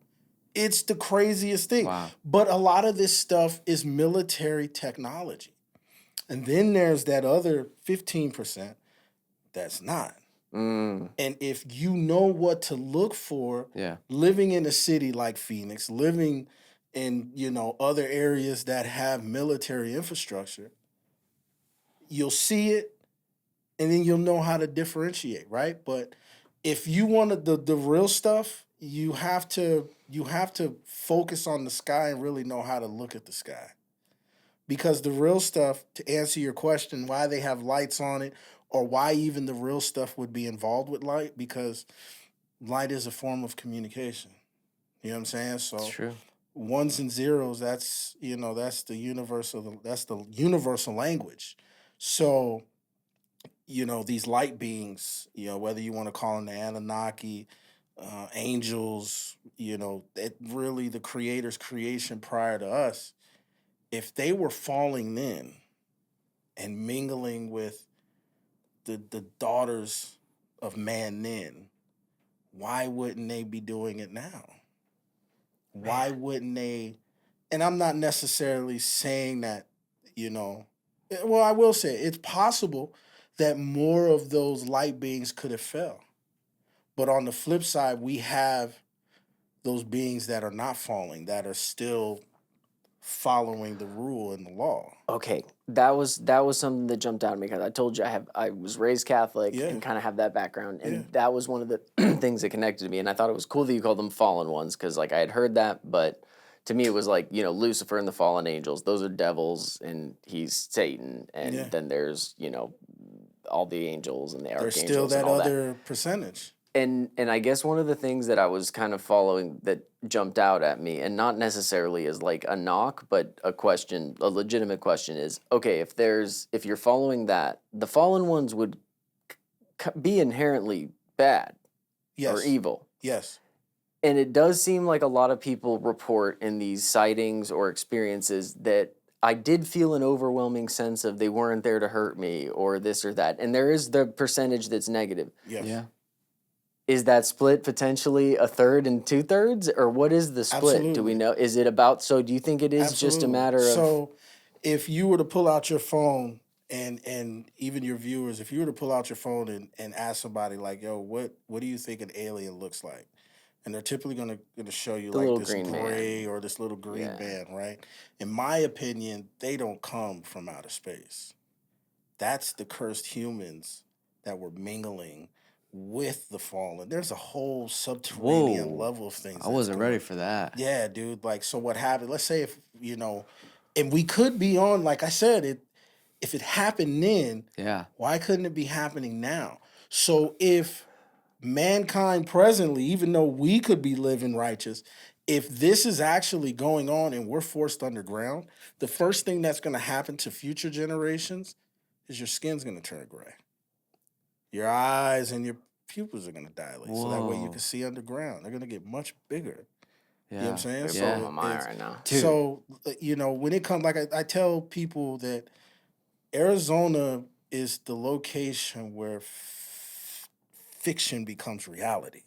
It's the craziest thing. Wow. But a lot of this stuff is military technology. And then there's that other 15% that's not. Mm. And if you know what to look for, Yeah. living in a city like Phoenix, living in, other areas that have military infrastructure, you'll see it and then you'll know how to differentiate, right? But if you want the real stuff, you have to focus on the sky and really know how to look at the sky. Because the real stuff, to answer your question, why they have lights on it, or why even the real stuff would be involved with light, because light is a form of communication. You know what I'm saying? So It's true. ones and zeros, that's the universal language. So, these light beings, whether you want to call them the Anunnaki, angels, it really the creator's creation prior to us. If they were falling in and mingling with the daughters of man then, why wouldn't they be doing it now? Why wouldn't they? And I'm not necessarily saying that, well, I will say it's possible that more of those light beings could have fell. But on the flip side, we have those beings that are not falling, that are still following the rule and the law. Okay, that was something that jumped out at me because I told you I was raised Catholic and kind of have that background, and that was one of the things that connected to me. And I thought it was cool that you called them fallen ones because like I had heard that, but to me it was like Lucifer and the fallen angels; those are devils, and he's Satan, and then there's all the angels and the archangels. There's still that and all other percentage. And I guess one of the things that I was kind of following that jumped out at me, and not necessarily as like a knock, but a question, a legitimate question is, okay, if you're following that, the fallen ones would be inherently bad or evil. Yes. And it does seem like a lot of people report in these sightings or experiences that I did feel an overwhelming sense of they weren't there to hurt me or this or that. And there is the percentage that's negative. Yes. Yeah. Is that split potentially a third and 2/3, or what is the split? Do we Absolutely. know? Is it about? So do you think it is just a Absolutely. matter of? So, if you were to pull out your phone and even your viewers, if you were to pull out your phone and ask somebody like, "Yo, what do you think an alien looks like?" And they're typically gonna show you The like little this green gray man. or this little green Yeah. man, right? In my opinion, they don't come from outer space. That's the cursed humans that were mingling with the fallen. There's a whole subterranean Whoa. level of things I that's wasn't ready going. for that. Yeah, dude. Like, so what happened? Let's say if and we could be on, like I said, if it happened then, Yeah. why couldn't it be happening now? So if mankind presently, even though we could be living righteous, if this is actually going on and we're forced underground, the first thing that's going to happen to future generations is your skin's going to turn gray. Your eyes and your pupils are going to dilate. So that way you Whoa. can see underground. They're going to get much bigger. You know what Yeah. I'm saying? You're So blowing my mind right now. Dude. so when it comes, like I tell people that Arizona is the location where fiction becomes reality.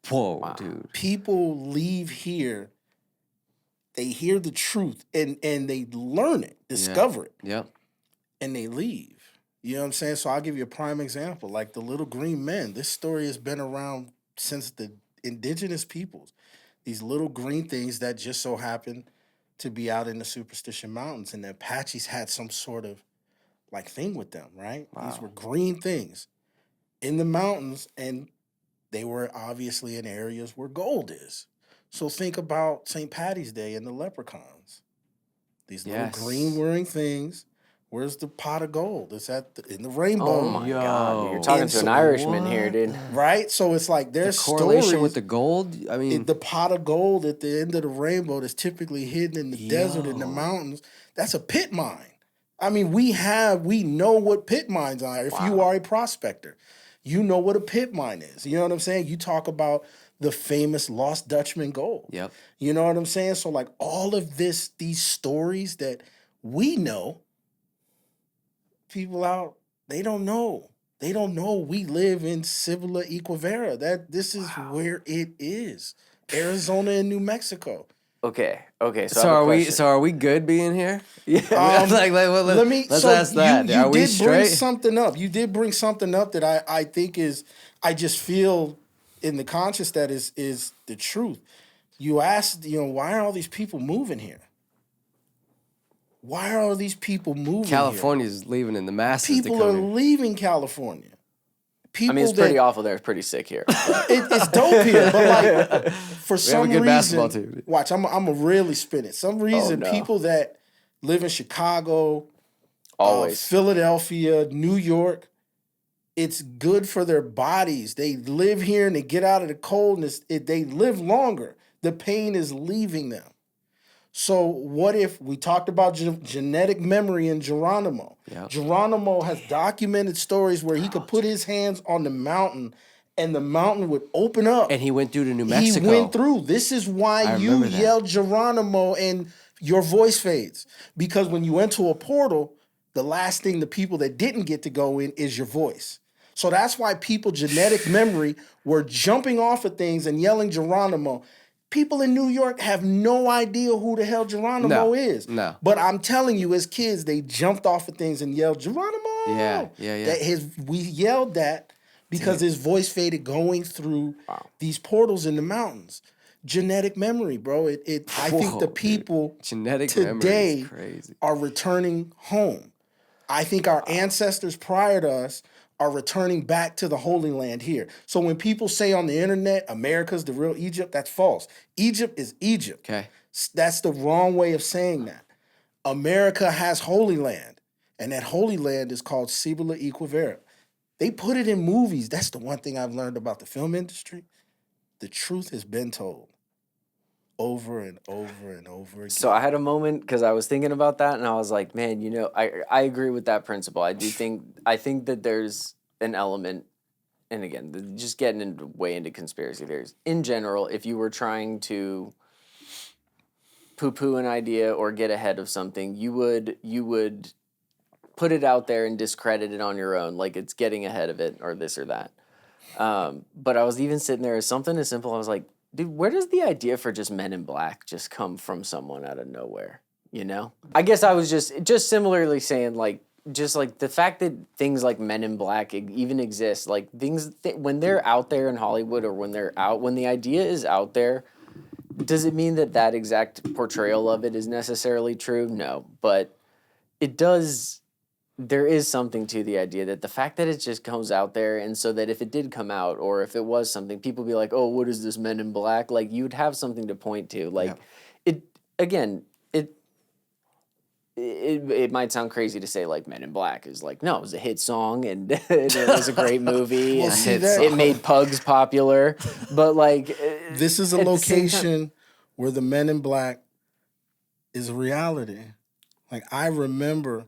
Whoa, Wow. dude. People leave here, they hear the truth and they learn it, discover it, Yep. and they leave. You know what I'm saying? So I'll give you a prime example, like the little green men. This story has been around since the indigenous peoples. These little green things that just so happen to be out in the Superstition Mountains, and the Apaches had some sort of like thing with them, right? These Wow. were green things in the mountains, and they were obviously in areas where gold is. So think about St. Patty's Day and the leprechauns. These little green Yes. wearing things. Where's the pot of gold? It's in the Oh rainbow, my God, dude. You're Yo. talking And to an so- Irishman here, dude. right? So it's like The there's correlation stories with the gold. I mean, the pot of gold at the end of the rainbow that's typically hidden in the desert in the Yo. mountains. That's a pit mine. I mean, we know what pit mines are. If you Wow. are a prospector, you know what a pit mine is. You know what I'm saying? You talk about the famous Lost Dutchman gold. Yep. You know what I'm saying? So like all of these stories that we know, people out, they don't know. They don't know we live in Cibula Equivera. That this is where it is. Arizona and New Mexico. Okay. So, So I have a are we? question. So are we good being here? Yeah. Let me. Let's So ask that. you Are we did bring straight? something up. You did bring something up that I think is. I just feel in the conscious that is the truth. You asked, why are all these people moving here? Why are all these people moving here? California's leaving in the masses People to are come here. leaving California. People I mean, it's pretty awful there. It's pretty sick here. It's dope here, but like for some good reason, basketball team. watch. I'm a really spin it. Some reason, no. people that live in Chicago, Always. Philadelphia, New York, it's good for their bodies. They live here and they get out of the cold, and they live longer. The pain is leaving them. So what if we talked about genetic memory in Geronimo? Yep. Geronimo has documented stories where he could put his hands on the mountain and the mountain would open up. And he went through to New Mexico. He went through. This is why I you remember that. yell Geronimo and your voice fades. Because when you enter a portal, the last thing the people that didn't get to go in is your voice. So that's why people, genetic memory, were jumping off of things and yelling Geronimo. People in New York have no idea who the hell Geronimo is. No. But I'm telling you, as kids, they jumped off of things and yelled Geronimo. Yeah. We yelled that because his voice faded going through these portals in the mountains. Genetic memory, bro. I think the Whoa, people Genetic memory today is crazy. are returning home. I think our ancestors prior to us are returning back to the Holy Land here. So when people say on the internet, America's the real Egypt, that's false. Egypt is Egypt. Okay. That's the wrong way of saying that. America has Holy Land, and that Holy Land is called Cibula Equivera. They put it in movies. That's the one thing I've learned about the film industry. The truth has been told over and over and over again. So I had a moment because I was thinking about that, and I was like, man, I agree with that principle. I think that there's an element, and again, just getting way into conspiracy theories. In general, if you were trying to poo-poo an idea or get ahead of something, you would put it out there and discredit it on your own, like it's getting ahead of it or this or that. But I was even sitting there as something as simple. I was like, dude, where does the idea for just Men in Black just come from someone out of nowhere? You know? I guess I was just similarly saying like, just like the fact that things like Men in Black even exist, like when they're out there in Hollywood or when the idea is out there, does it mean that exact portrayal of it is necessarily true? No, but it does. There is something to the idea that the fact that it just comes out there, and so that if it did come out or if it was something, people be like, "Oh, what is this Men in Black?" Like you'd have something to point to. Like it again. It might sound crazy to say like Men in Black is like, no, it was a hit song and it was a great movie Well, and see that- it made pugs popular. But like This is a at the same time- location where the Men in Black is reality. Like I remember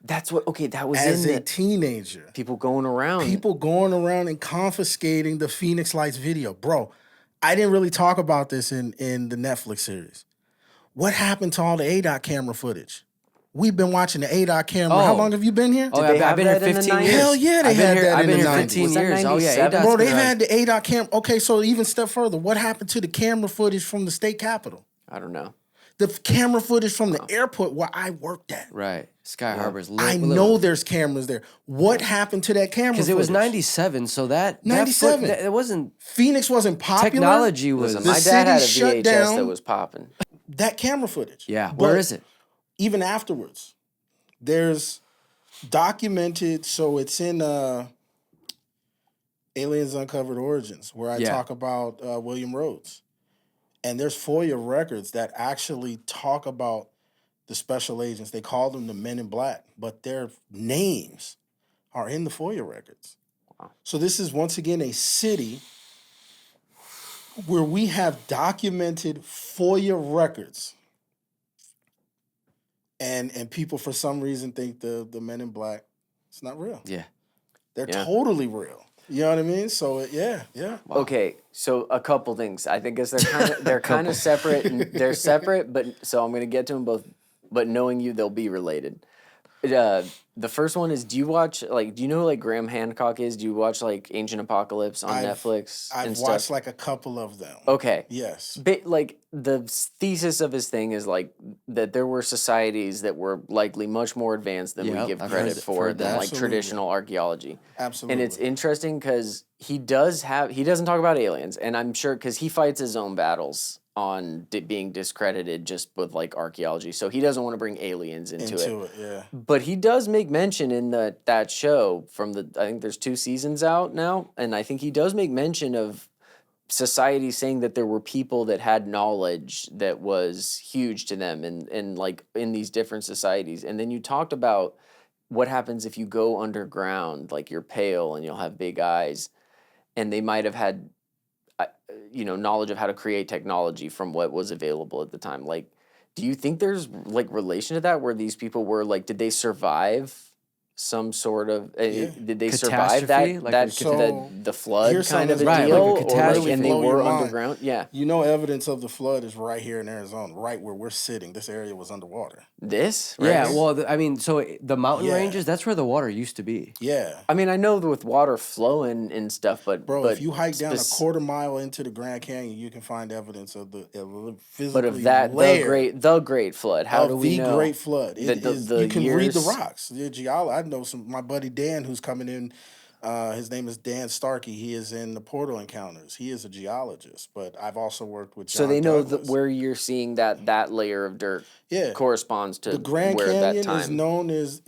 That's what that was as in a the teenager, people going around. people going around and confiscating the Phoenix Lights video. Bro, I didn't really talk about this in the Netflix series. What happened to all the ADOT camera footage? We've been watching the ADOT camera. How Oh. long have you been here? Oh, they I've have been here that in the 15 years. 90s? Hell yeah, they I've been had here, that I've in been the here 90s. 15 Was that years. Oh, yeah, 97? ADOT's Bro, been they've around. had the ADOT camera. Okay, so even step further, what happened to the camera footage from the state capitol? I don't know. The camera footage from the airport where I worked at. Right. Sky Harbor's lit. I know there's cameras there. What happened to that camera because footage? it was 97, so that 97. it wasn't Phoenix wasn't popular. technology was. Listen, The my dad had a city shut VHS down. that was popping. That camera footage. Yeah, But where is it? even afterwards, there's documented, so it's in Aliens Uncovered Origins, where I Yeah. talk about William Rhodes. And there's FOIA records that actually talk about the special agents. They call them the Men in Black, but their names are in the FOIA records. Wow. So this is once again a city where we have documented FOIA records. And people for some reason think the Men in Black, it's not real. Yeah. They're Yeah. totally real. You know what I mean? So yeah. Wow. Okay, so a couple things. I think they're kind of separate. And they're separate, but so I'm gonna get to them both. But knowing you, they'll be related. The first one is: do you know who like Graham Hancock is? Do you watch like Ancient Apocalypse on Netflix? I've and watched stuff? like a couple of them. Okay. Yes. Like the thesis of his thing is like that there were societies that were likely much more advanced than we Yep, give I've credit heard for than that. like Absolutely. traditional archaeology. Absolutely. And it's interesting because he doesn't talk about aliens, and I'm sure because he fights his own battles on being discredited just with like archaeology, so he doesn't want to bring aliens into it. yeah. But he does make mention in that show I think there's 2 seasons out now, and I think he does make mention of society saying that there were people that had knowledge that was huge to them and like in these different societies. And then you talked about what happens if you go underground, like you're pale and you'll have big eyes, and they might have had knowledge of how to create technology from what was available at the time. Like, do you think there's like relation to that where these people were like, did they survive some sort of did they survive Catastrophe? the flood here's kind of a something Right, deal, like a or like, catastrophe. and they Blow your were mind. underground? Yeah. You know, evidence of the flood is right here in Arizona, right where we're sitting. This area was underwater. This? Yeah, Right? well, I mean, so the mountain Yeah. ranges, that's where the water used to be. Yeah. I mean, I know with water flowing and stuff, but Bro, but if you hike down a spec- quarter mile into the Grand Canyon, you can find evidence of the physically but of that layer the great flood, how of do we the know? Great Flood. It the- is, the you can read the years- rocks. The geologist. I know my buddy Dan who's coming in. His name is Dan Starkey. He is in the Portal Encounters. He is a geologist, but I've also worked with John So they know Douglas. where you're seeing that layer of dirt Yeah. corresponds to The Grand where that Canyon time. is known as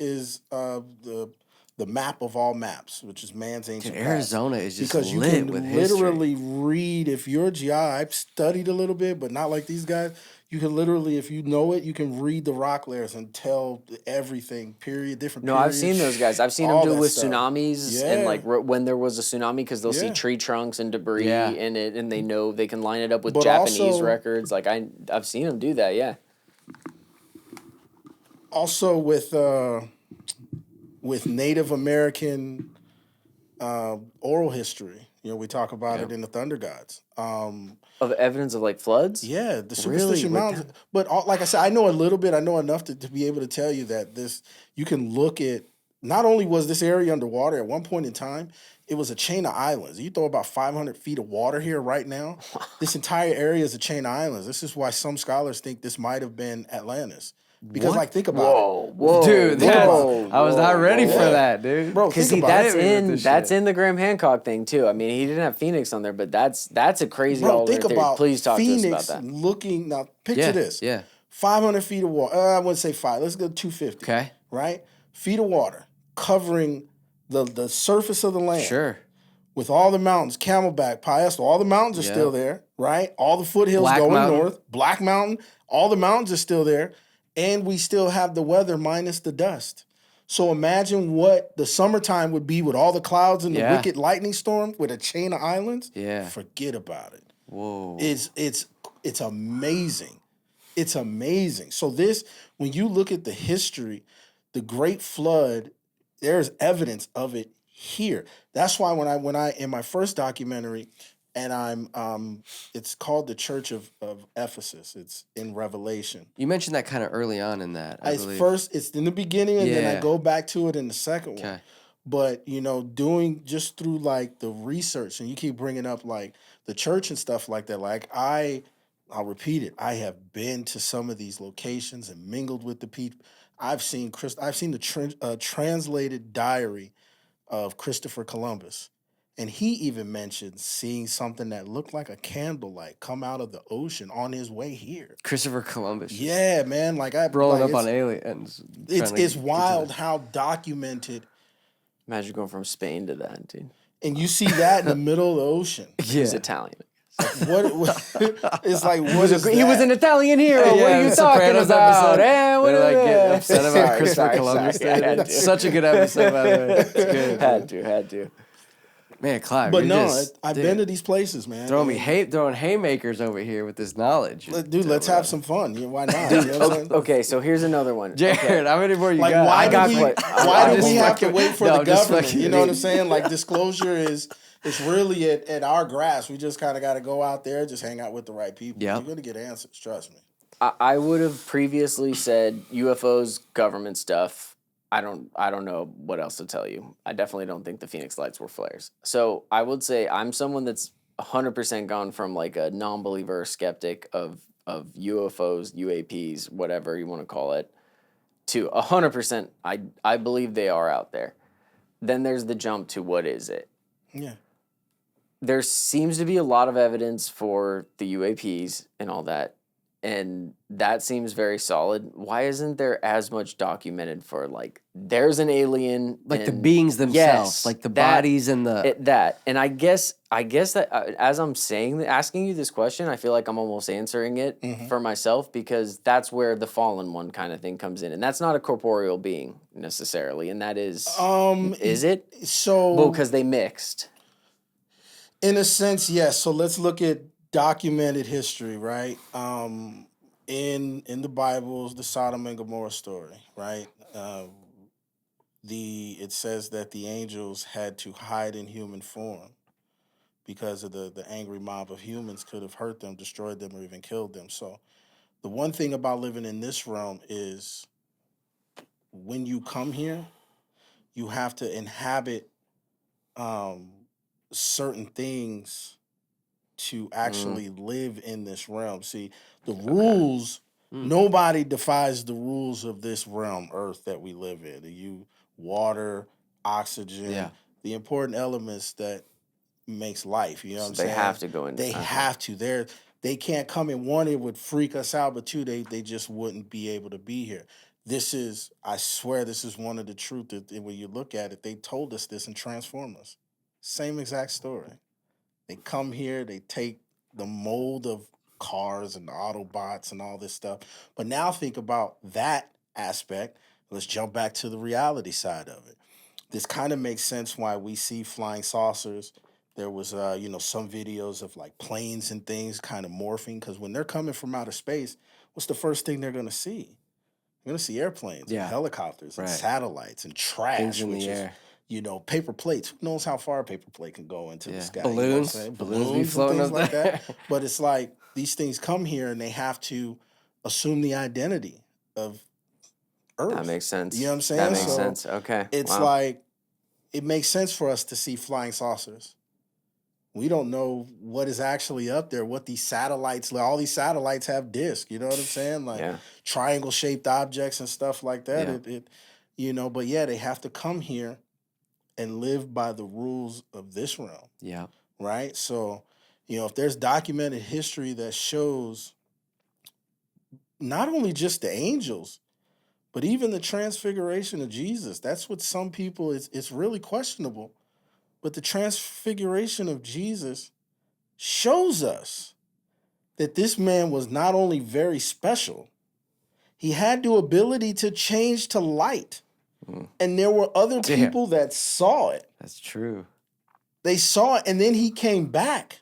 the map of all maps, which is man's ancient Dude, past. Arizona is just Because you lit can with literally read, if you're a GI, I've studied a little bit, but not like these guys. You can literally, if you know it, you can read the rock layers and tell everything, different No, I've periods, seen those guys. I've seen them all do that with stuff. tsunamis Yeah. and like when there was a tsunami because they'll see Yeah. tree trunks and debris Yeah. in it, and they know they can line it up with But Japanese also- records. Like I've seen them do that. Yeah. Also with Native American oral history, You know, we talk about Yeah. it in the Thunder Gods. Of evidence of like floods? Yeah, the Really? Superstition With Mountains. But like I said, I know a little bit. I know enough to be able to tell you that you can look at, not only was this area underwater, at one point in time, it was a chain of islands. You throw about 500 feet of water here right now. This entire area is a chain of islands. This is why some scholars think this might have been Atlantis. Because, What? like, think about Dude, Think that's, about whoa, I was not whoa, ready whoa. for Yeah. that, dude. Bro, Because think see, about that's it. in This that's shit. in the Graham Hancock thing too. I mean, he didn't have Phoenix on there, but that's a crazy Bro, alternate think theory. about Please talk to us Phoenix about that. looking. Now, picture Yeah, this. yeah. 500 feet of water. I wouldn't say 5. Let's go 250. Okay. Right? Feet of water covering the surface of the land. Sure. With all the mountains, Camelback, Paesto, all the mountains are Yep. still there, right? All the foothills Black going Mountain. north. Black Mountain, all the mountains are still there. And we still have the weather minus the dust. So imagine what the summertime would be with all the clouds and the Yeah. wicked lightning storm with a chain of islands. Yeah. Forget about it. Whoa. It's amazing. It's amazing. So when you look at the history, the Great Flood, there's evidence of it here. That's why when I in my first documentary, and it's called The Church of Ephesus. It's in Revelation. You mentioned that kind of early on in that, I believe. It's in the beginning, and then I Yeah. go back to it in the second one. Okay. But doing just through like the research, and you keep bringing up like the church and stuff like that. Like I'll repeat it. I have been to some of these locations and mingled with the people. I've seen the translated diary of Christopher Columbus, and he even mentioned seeing something that looked like a candlelight come out of the ocean on his way here. Christopher Columbus. Yeah, man. Like Rolling like, up on aliens. It's trying to it's get to wild this. how documented. Imagine going from Spain to that, dude. And you see that in the middle of the ocean. He's Yeah. Italian. What it's like? He was an Italian hero. Yeah, What are you the talking Sopranos about? episode. Eh, what They're like is getting it? upset about Sorry, Christopher sorry, Columbus. sorry. I had to. Such a good episode, by the way. It's good. Had to. Man, Clive, But you're no, just, I've dude, been to these places, man. throwing And- throwing haymakers over here with this knowledge. Dude, let's have some fun. Why not? You know what I'm saying? Okay, so here's another one. Jared, how many more you Like, got? why I got do we? what- Why I'm do we just have to fucking- wait for no, the I'm just government? fucking- You know what I'm saying? Like disclosure is really at our grasp. We just kind of got to go out there, just hang out with the right people. Yep. You're gonna get answers. Trust me. I would have previously said UFOs, government stuff. I don't know what else to tell you. I definitely don't think the Phoenix Lights were flares. So I would say I'm someone that's 100% gone from like a non-believer, skeptic of UFOs, UAPs, whatever you want to call it, to 100%. I believe they are out there. Then there's the jump to what is it? Yeah. There seems to be a lot of evidence for the UAPs and all that, and that seems very solid. Why isn't there as much documented for like there's an alien, like the and- beings themselves, Yes, like the that- bodies and the. that, and I guess that as I'm asking you this question, I feel like I'm almost answering it for myself because that's where the fallen one kind of thing comes in, and that's not a corporeal being necessarily, and that is it? So Well, because they mixed. in a sense, yes. So let's look at documented history, right? In the Bible, the Sodom and Gomorrah story, right? It says that the angels had to hide in human form because of the angry mob of humans could have hurt them, destroyed them, or even killed them. So the one thing about living in this realm is when you come here, you have to inhabit certain things to actually live in this realm. See, the rules, nobody defies the rules of this realm, Earth, that we live in. Water, oxygen, Yeah. the important elements that makes life. You know what I'm They saying? have to go in. They have to. They can't come in. One, it would freak us out, but two, they just wouldn't be able to be here. I swear this is one of the truth that when you look at it, they told us this in Transformers. Same exact story. They come here, they take the mold of cars and Autobots and all this stuff. But now think about that aspect. Let's jump back to the reality side of it. This kind of makes sense why we see flying saucers. There was, some videos of like planes and things kind of morphing because when they're coming from outer space, what's the first thing they're going to see? They're going to see airplanes, Yeah. and helicopters, and Right. satellites, and trash, Things in which the is air. paper plates. Who knows how far a paper plate can go into the Yeah. sky? Balloons. You know what I'm saying? Balloons be Balloons and floating things up like there. that. But it's like these things come here and they have to assume the identity of Earth. That makes sense. You know what I'm saying? That makes So sense. Okay. it's Wow. like it makes sense for us to see flying saucers. We don't know what is actually up there, what these satellites, all these satellites have discs, you know what I'm saying? Like Yeah. triangle shaped objects and stuff like that. Yeah. But yeah, they have to come here and live by the rules of this realm, Yeah. right? So, if there's documented history that shows not only just the angels, but even the transfiguration of Jesus, that's what some people, it's really questionable. But the transfiguration of Jesus shows us that this man was not only very special, he had the ability to change to light. And there were other Damn. people that saw it. That's true. They saw it, and then he came back.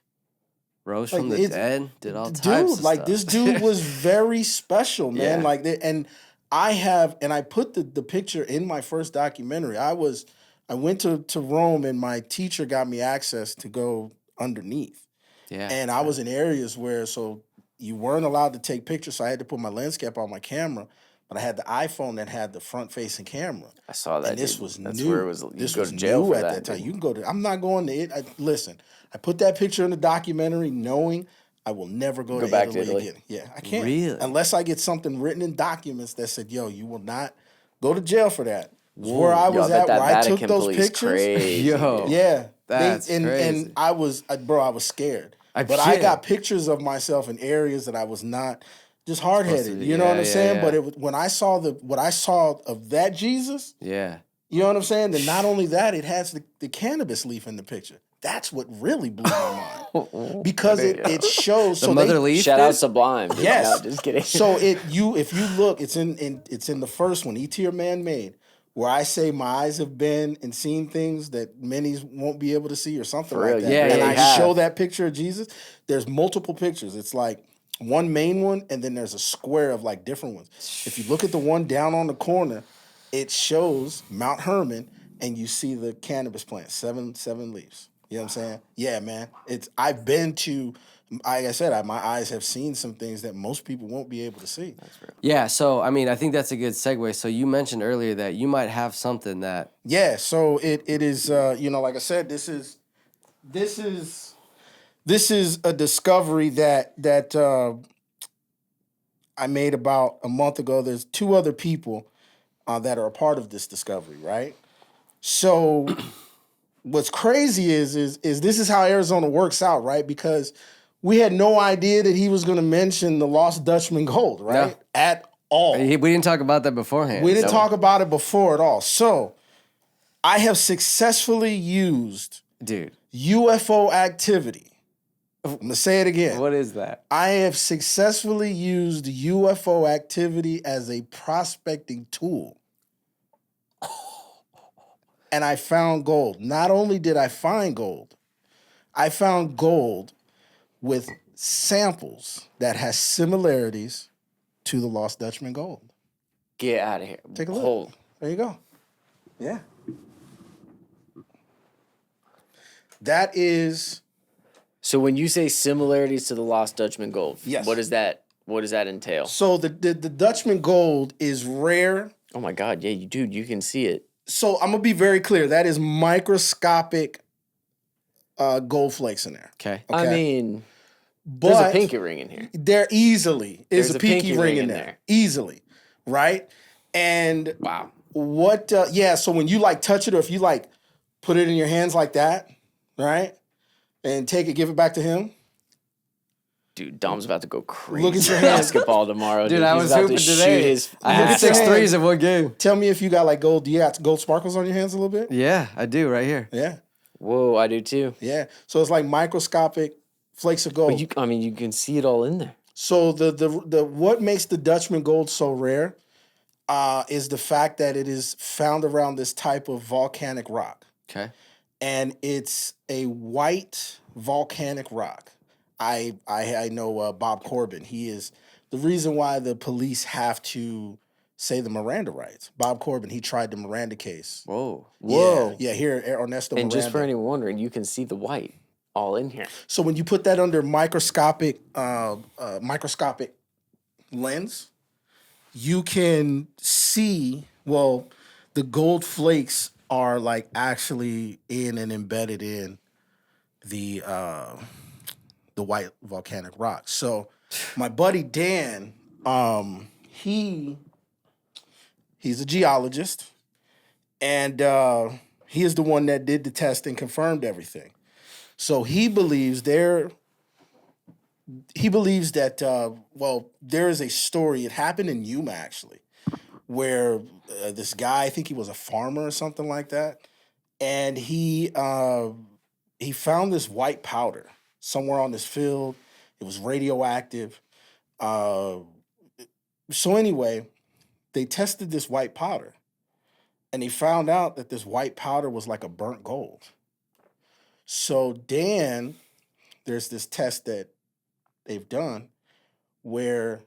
Rose Like, from the dead, did all dude, types of like stuff. this dude was very special, man. Yeah. Like, and I put the picture in my first documentary. I went to Rome, and my teacher got me access to go underneath. Yeah. And I was in areas where so you weren't allowed to take pictures, so I had to put my lens cap on my camera. But I had the iPhone that had the front-facing camera. I saw that. And this dude. was That's new. where it was. You This go was to jail new for at that. that time. dude. You can go to. I'm not going to it. Listen, I put that picture in the documentary, knowing I will never go to back to Italy Italy. again. Yeah, I can't. Really? Unless I get something written in documents that said, "Yo, you will not go to jail for that." Whoa. Where I Yo, was bet at, that where I took Vatican those police pictures. crazy. Yo. dude. Yeah, That's and crazy. I was scared. But Yeah. I got pictures of myself in areas that I was not just hard Supposed headed. to be. You know what Yeah, I'm saying? yeah, But yeah. when I saw what I saw of that Jesus, Yeah. you know what I'm saying? And not only that, it has the cannabis leaf in the picture. That's what really blew my mind because it shows. The So mother leaf. Shout out dude? Sublime. Dude. Yes. No, just kidding. So if you look, it's in the first one, E.T. or Man Made, where I say my eyes have been and seen things that many won't be able to see or something For like real, that. you And really I have. show that picture of Jesus. There's multiple pictures. It's like one main one, and then there's a square of like different ones. If you look at the one down on the corner, it shows Mount Hermon, and you see the cannabis plant, seven leaves. You know what I'm saying? Yeah, man. I've been to, like I said, my eyes have seen some things that most people won't be able to see. Yeah. So I mean, I think that's a good segue. So you mentioned earlier that you might have something that. Yeah, so it is like I said, this is a discovery that I made about a month ago. There's two other people that are a part of this discovery, right? So what's crazy is this is how Arizona works out, right? Because we had no idea that he was going to mention the Lost Dutchman gold, right? No. At all. We didn't talk about that beforehand. We didn't so- talk about it before at all. So I have successfully used Dude, UFO activity. I'm going to say it again. what is that? I have successfully used UFO activity as a prospecting tool. And I found gold. Not only did I find gold, I found gold with samples that has similarities to the Lost Dutchman gold. Get out of here. Take a look. Hold. There you go. Yeah. That is So when you say similarities to the Lost Dutchman gold, Yes. what does that entail? so the Dutchman gold is rare. Oh my God, yeah, dude, you can see it. So I'm gonna be very clear. That is microscopic gold flakes in there. Okay. I mean, But there's a pinky ring in here. there easily is There's a pinky ring in there. Easily. Right? And Wow. what so when you like touch it, or if you like put it in your hands like that, right? And take it, give it back to him. Dude, Dom's about to go crazy. Look at your in hands. basketball tomorrow. Dude, Dude, I He's was about hooping to today. shoot his I had at 6 your threes hands. in one game. Tell me if you got like gold. Do you got gold sparkles on your hands a little bit? Yeah, I do right here. Yeah. Whoa, I do too. Yeah. So it's like microscopic flakes of gold. But you can see it all in there. So the what makes the Dutchman gold so rare is the fact that it is found around this type of volcanic rock. Okay. And it's a white volcanic rock. I know Bob Corbin. He is the reason why the police have to say the Miranda rights. Bob Corbin, he tried the Miranda case. Whoa. Whoa. Yeah, here, Ernesto And Miranda. just for anyone wondering, you can see the white all in here. So when you put that under microscopic lens, you can see, well, the gold flakes are like actually in and embedded in the white volcanic rock. So my buddy Dan, he's a geologist, and he is the one that did the test and confirmed everything. So he believes that there is a story. It happened in Yuma actually, where this guy, I think he was a farmer or something like that, and he found this white powder somewhere on this field. It was radioactive. So anyway, they tested this white powder, and they found out that this white powder was like a burnt gold. So Dan, there's this test that they've done where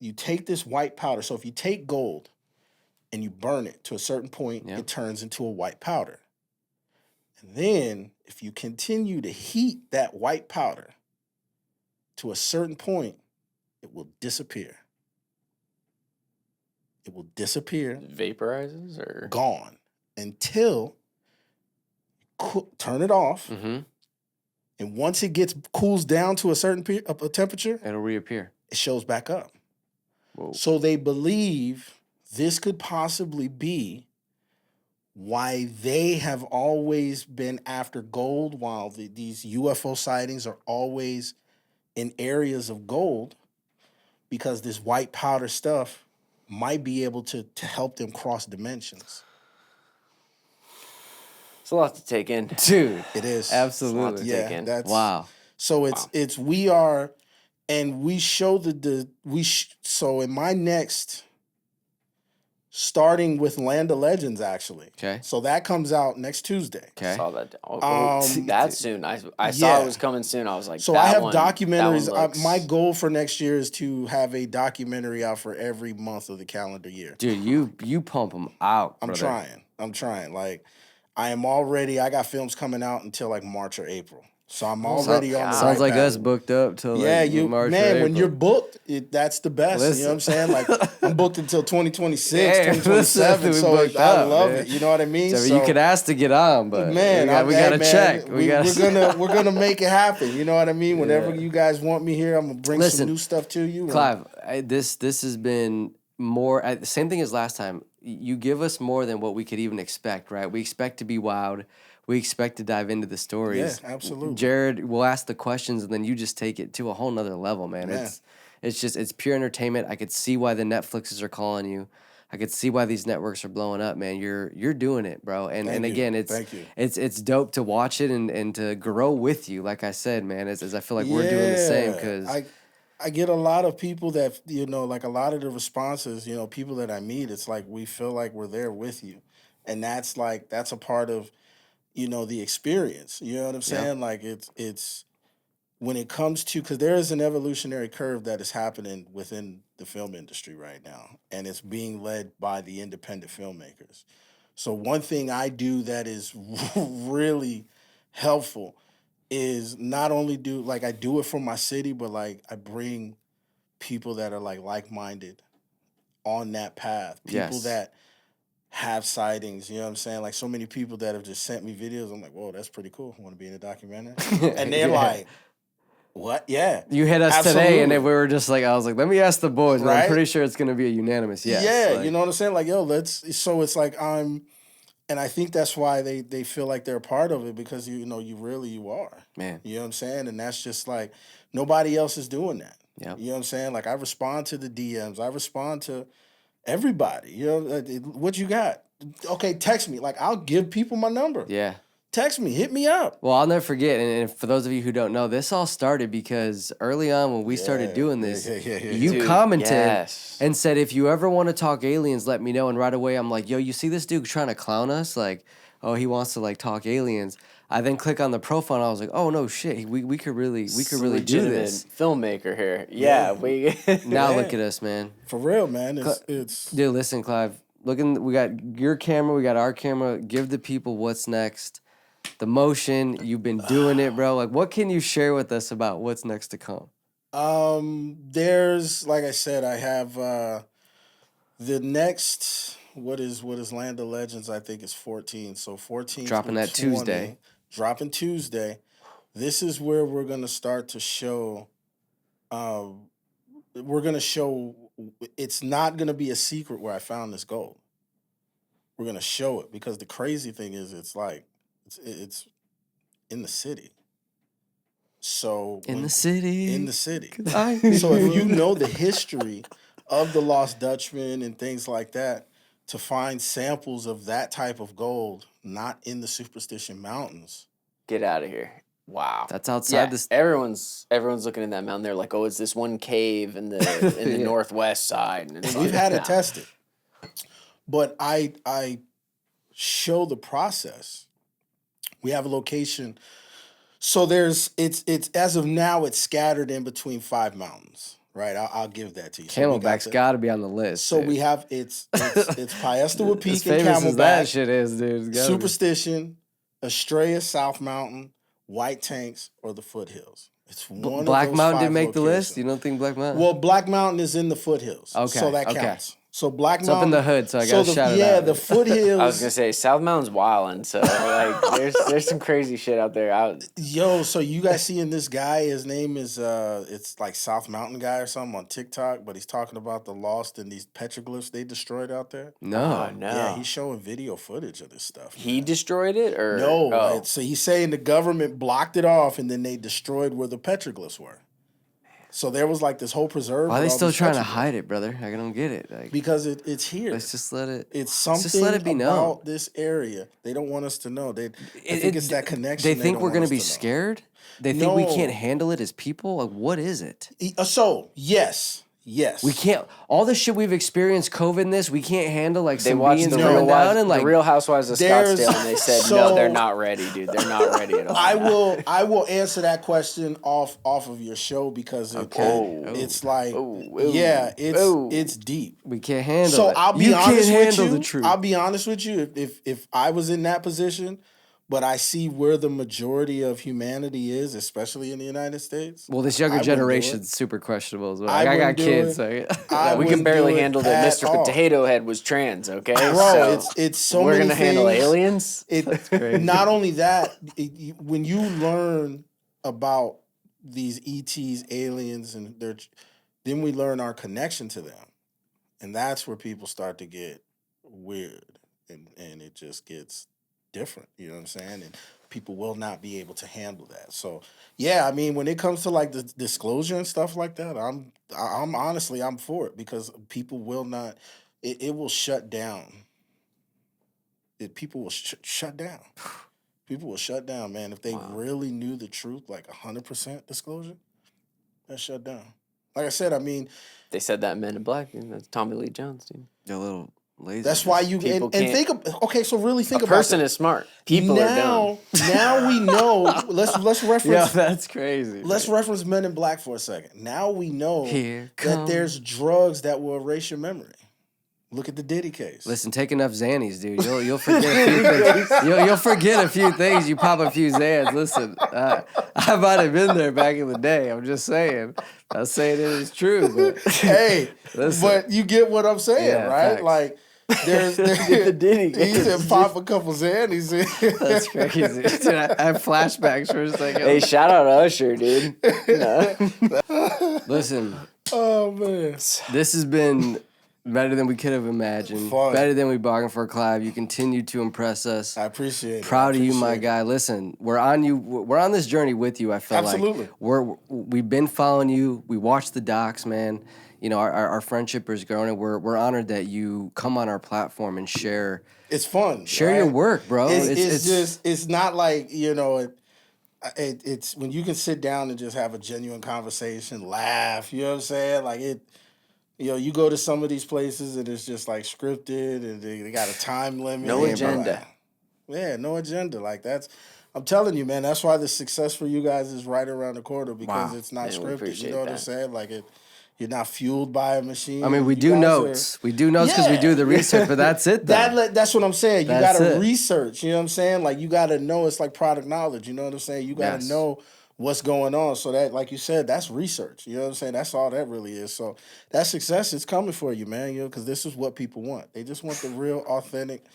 you take this white powder. So if you take gold and you burn it to a certain point, it turns into a white powder. And then if you continue to heat that white powder to a certain point, it will disappear. It will disappear. Vaporizes or Gone until turn it off. Mm-hmm. And once it cools down to a certain temperature, It'll reappear. it shows back up. Whoa. So they believe this could possibly be why they have always been after gold, while these UFO sightings are always in areas of gold, because this white powder stuff might be able to help them cross dimensions. it's a lot to take in. Dude. It is. Absolutely. to take in. Wow. So we are, and we show so in my next, starting with Land of Legends actually. Okay. So that comes out next Tuesday. Okay. Saw that. That's soon. I saw yeah. it was coming soon. I was like, So that I have one, documentaries. that one looks- My goal for next year is to have a documentary out for every month of the calendar year. Dude, you pump them out. I'm brother. trying. Like, I got films coming out until like March or April. So I'm already on the Sounds right like path. us booked up till Yeah, like March or when April. you're booked, that's the best. You know what I'm saying? Like, I'm booked until 2026, Hey, 2027. we So booked I up, love man. it. You know what I mean? So you could ask to get on, but man, we got to man, check. We're gonna make it happen. You know what I mean? Whenever you guys want me here, I'm gonna bring Listen, some new stuff to you. Clive, this has been more same thing as last time. You give us more than what we could even expect, right? We expect to be wowed. We expect to dive into the stories. Yeah, absolutely. Jared will ask the questions, and then you just take it to a whole nother level, man. Yeah. It's pure entertainment. I could see why the Netflixes are calling you. I could see why these networks are blowing up, man. You're doing it, bro. And Thank you. again, Thank you. it's dope to watch it and to grow with you. Like I said, man, as I feel like we're doing the same, because I get a lot of people that, like a lot of the responses, people that I meet, it's like we feel like we're there with you. And that's a part of, the experience. You know what I'm saying? Like it's when it comes to, because there is an evolutionary curve that is happening within the film industry right now, and it's being led by the independent filmmakers. So one thing I do that is really helpful is not only I do it for my city, but like I bring people that are like-minded on that path. People that have sightings, you know what I'm saying? Like so many people that have just sent me videos. I'm like, whoa, that's pretty cool. I want to be in a documentary. And they're like, what? Yeah. You hit us today, and then we were just like, I was like, let me ask the boys, but I'm Right? pretty sure it's going to be a unanimous yes. Yeah, Like, you know what I'm saying? Like, yo, so it's like and I think that's why they feel like they're a part of it, because you are. Man. You know what I'm saying? And that's just like, nobody else is doing that. Yep. You know what I'm saying? Like, I respond to the DMs. I respond to everybody. You know, what you got? Okay, text me. Like, I'll give people my number. Yeah. text me, hit me up. Well, I'll never forget, and for those of you who don't know, this all started because early on when we started doing this, you Dude, commented yes. and said, if you ever want to talk aliens, let me know. And right away, I'm like, yo, you see this dude trying to clown us? Like, oh, he wants to like talk aliens. I then click on the profile, and I was like, oh no, shit, we could really do Legitimate this. filmmaker here. Yeah, we. Now Yeah. look at us, man. For real, man. It's Dude, listen, Clive. We got your camera, we got our camera. Give the people what's next. The motion, you've been doing it, bro. Like, what can you share with us about what's next to come? There's, like I said, I have the next what is Land of Legends, I think is 14. So 14 Dropping through that Tuesday. Dropping Tuesday. This is where we're gonna start to show we're gonna show it's not gonna be a secret where I found this gold. We're gonna show it because the crazy thing is it's it's in the city. So In the city. in the city. I- So if you know the history of the Lost Dutchman and things like that, to find samples of that type of gold not in the Superstition Mountains. Get out of here. Wow. That's outside Yeah, this. everyone's looking in that mountain. They're like, oh, it's this one cave in the Yeah. northwest side. And it's And we've like, had it nah. tested. But I show the process. We have a location. So it's as of now it's scattered in between 5 mountains, right? I'll give that to you. So we got Camelback's got to be on the list. So dude. we have it's Piestewa As Peak and famous as that Camelback, shit is, dude. It's gotta be. Superstition, Estrella South Mountain, White Tanks, or the Foothills. It's one Black of those Mountain 5 didn't make the list. locations. You don't think Black Mountain? Well, Black Mountain is in the foothills. Okay, So that okay. counts. So Black It's up Mountain. in the hood, so I gotta shout it yeah, out. the foothills. I was gonna say South Mountain's wildin', so like there's some crazy shit out there. Yo, so you guys seeing this guy? His name is it's like South Mountain guy or something on TikTok, but he's talking about the lost and these petroglyphs they destroyed out there. No. No. Yeah, he's showing video footage of this stuff. He destroyed it, or No, Oh. so he's saying the government blocked it off and then they destroyed where the petroglyphs were. So there was like this whole preserve. Why are they with all still these trying to petroglyphs. hide it, brother? I don't get it. Like, Because it's here. let's just let it. It's let's something just let it be known. about this area. They don't want us to know. I think it's that connection. They think don't we're want gonna us be to know. scared. They think we No. can't handle it as people. Like, what is it? So yes. We can't. All the shit we've experienced, COVID in this, we can't handle. Like They some watched beings the coming Real, down and like. the Real Housewives of There's- Scottsdale, and they said so- no, they're not ready, dude. They're not ready at all. I will answer that question off of your show because it's like it's deep. we can't handle So it. I'll be you honest can't with handle you. the truth. I'll be honest with you. If I was in that position, but I see where the majority of humanity is, especially in the United States. well, this I younger wouldn't do it. generation's super questionable as well. I Like, I got wouldn't do kids. it. So I we can wouldn't barely do it handle that at Mr. all. Potato Head was trans, okay? Bro, So it's so we're many gonna handle things. aliens. Not only that, when you learn about these ETs, aliens, and then we learn our connection to them, and that's where people start to get weird, and it just gets different. You know what I'm saying? And people will not be able to handle that. So yeah, I mean, when it comes to like the disclosure and stuff like that, I'm honestly I'm for it because people will not. It will shut down. People will shut down. People will shut down, man. If they really knew the truth, like 100% disclosure, that shut down. Like I said, I mean, They said that in Men in Black, dude. That's Tommy Lee Jones, dude. They're a little lazy. that's why you People and can't- think of okay. So really think A about person that. is smart. People are dumb. Now we know. Let's reference. Yeah, that's crazy. Let's reference Men in Black for a second. Now we know Here that comes- there's drugs that will erase your memory. Look at the Diddy case. Listen, take enough Xannies, dude. You'll forget a few things. You'll forget a few things. You pop a few Xans. Listen, I might have been there back in the day. I'm just saying. Not saying it is true, but Hey, Listen. but you get what I'm saying, Yeah, right? facts. Like, there's The Diddy he said pop a couple Xannies. that's crazy. Dude, I have flashbacks for a second. Hey, shout out to Usher, dude. No. Listen, Oh man, this has been better than we could have imagined. Fun. Better than we bargained for, Clive. You continue to impress us. I appreciate it. Proud of you, my Appreciate it. guy. Listen, we're on you. We're on this journey with you. I feel Absolutely. like we've been following you. We watched the docs, man. you know, our friendship is growing, and we're honored that you come on our platform and It's fun, share your right? work, bro. It's just it's not like it's when you can sit down and just have a genuine conversation, laugh. You know what I'm saying? Like it. You go to some of these places and it's just like scripted and they got a time limit. No And you be agenda. like, yeah, no agenda. Like that's, I'm telling you, man. That's why the success for you guys is right around the corner because Wow. it's not Man, we scripted. You appreciate know what I'm that. saying? Like you're not fueled by a machine. I mean, we You do guys notes. We do notes because we do the research, but that's it, though. That's what I'm saying. You That's gotta it. research. You know what I'm saying? Like you gotta know. It's like product knowledge. You know what I'm saying? You gotta Yes. know what's going on. So that, like you said, that's research. You know what I'm saying? That's all that really is. So that success is coming for you, man. Because this is what people want. They just want the real, authentic,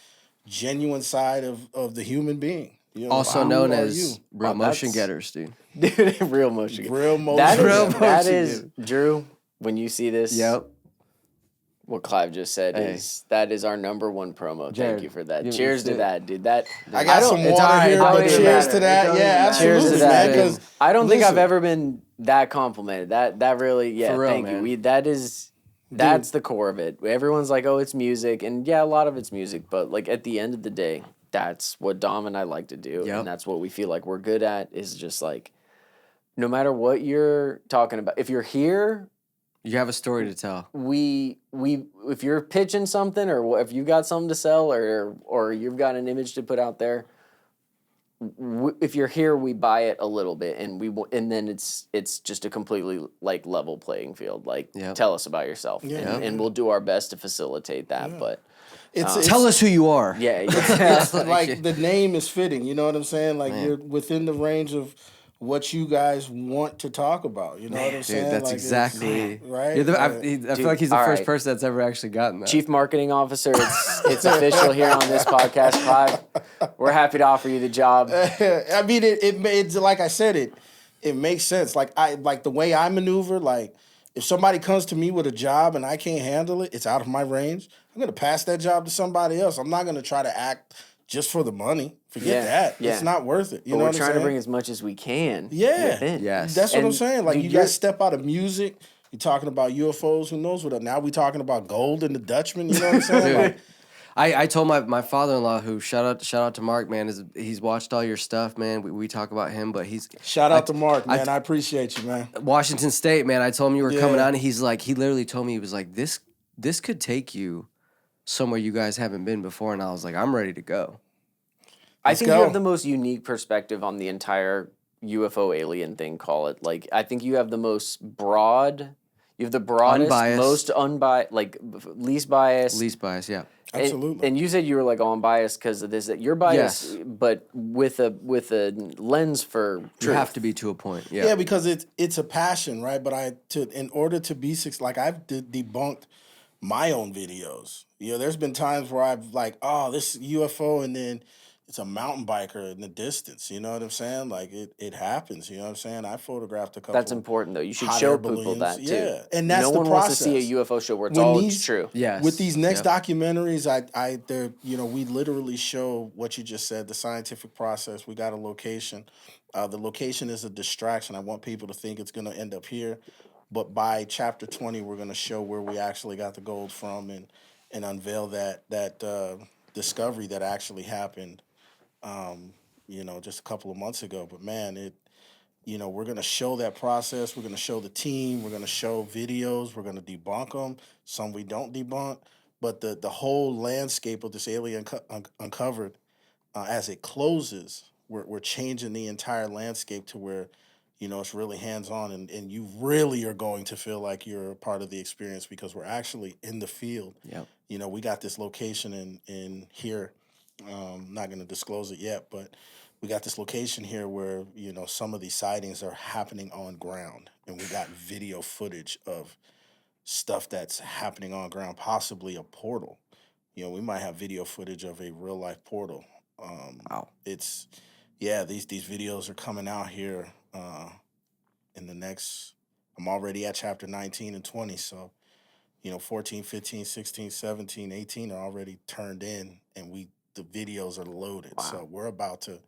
genuine side of the human being. Also Who known are as you? real Wow, motion that's- getters, dude. Dude, real motion. Real motion. That Real is, motion, that is dude. Drew. When you see this, Yep. what Clive just said Hey. that is our #1 promo. Jared, Thank you for that. you Cheers to sit. that, dude. That I got some it's water all right. here, It don't but even cheers matter. to It that. don't Yeah, even matter. Cheers absolutely, to that. man. Because I don't think I've ever been that complimented. That really, yeah. For real, thank man. you. That's the core of it. Everyone's like, oh, it's music, and yeah, a lot of it's music. But like at the end of the day, that's what Dom and I like to do, Yep. and that's what we feel like we're good at. Is just like, no matter what you're talking about, if you're here, You have a story to tell. we if you're pitching something or if you got something to sell or you've got an image to put out there, if you're here, we buy it a little bit, and then it's just a completely like level playing field. Like, Yep. tell us about yourself, and we'll do our best to facilitate that. But it's Tell us who you are. yeah, it's like the name is fitting. You know what I'm saying? Like Man. you're within the range of what you guys want to talk about. You know what I'm saying? Dude, that's like exactly right. You're I Yeah. feel like he's the all first right. person that's ever actually gotten that. Chief Marketing Officer, it's official here on this podcast, Clive. We're happy to offer you the job. I mean, it's like I said, it makes sense. Like the way I maneuver. Like if somebody comes to me with a job and I can't handle it, it's out of my range. I'm gonna pass that job to somebody else. I'm not gonna try to act just for the money. Forget that. yeah. It's not worth it. You But know we're what I'm trying saying? to bring as much as we can. Yeah. within. Yes. That's what I'm And, saying. Like dude, you you're- guys step out of music. You're talking about UFOs. Who knows what? Now we talking about gold and the Dutchman. You know what I'm saying? Dude. Like, I told my father-in-law, who shout out to Mark, man, he's watched all your stuff, man. We talk about him, but he's shout out to Mark, man. I appreciate you, man. Washington State, man. I told him you were coming Yeah. on. And he literally told me, he was like, this could take you somewhere you guys haven't been before, and I was like, I'm ready to go. I Let's think go. you have the most unique perspective on the entire UFO alien thing, call it. Like, I think you have the most broad, you have the broadest, Unbiased. most unbiased, like, least biased. Least bias, yeah. Absolutely. And you said you were like, oh, I'm biased because of this. That you're biased, Yes. but with a lens for You truth. have to be to a point. Yeah. Yeah, because it's a passion, right? But in order to be successful, like I've debunked my own videos. There's been times where I've like, oh, this UFO, and then it's a mountain biker in the distance. You know what I'm saying? Like it happens. You know what I'm saying? I photographed a couple. That's important, though. You should hot show air people balloons. that too. Yeah, and that's no the one wants to see process. a UFO show where it's When all these- true. Yes. With these next Yep. documentaries, we literally show what you just said, the scientific process. We got a location. The location is a distraction. I want people to think it's going to end up here, but by chapter 20, we're going to show where we actually got the gold from and unveil that discovery that actually happened. Just a couple of months ago. But man, we're going to show that process. We're going to show the team. We're going to show videos. We're going to debunk them. Some we don't debunk. But the whole landscape of this alien uncovered, as it closes, we're changing the entire landscape to where, it's really hands-on. And you really are going to feel like you're a part of the experience because we're actually in the field. Yep. We got this location in here. Not going to disclose it yet, but we got this location here where, some of these sightings are happening on ground. And we got video footage of stuff that's happening on ground, possibly a portal. We might have video footage of a real life portal. Wow. These videos are coming out here in the next, I'm already at chapter 19 and 20. So, 14, 15, 16, 17, 18 are already turned in and the videos are loaded. Wow. So we're about to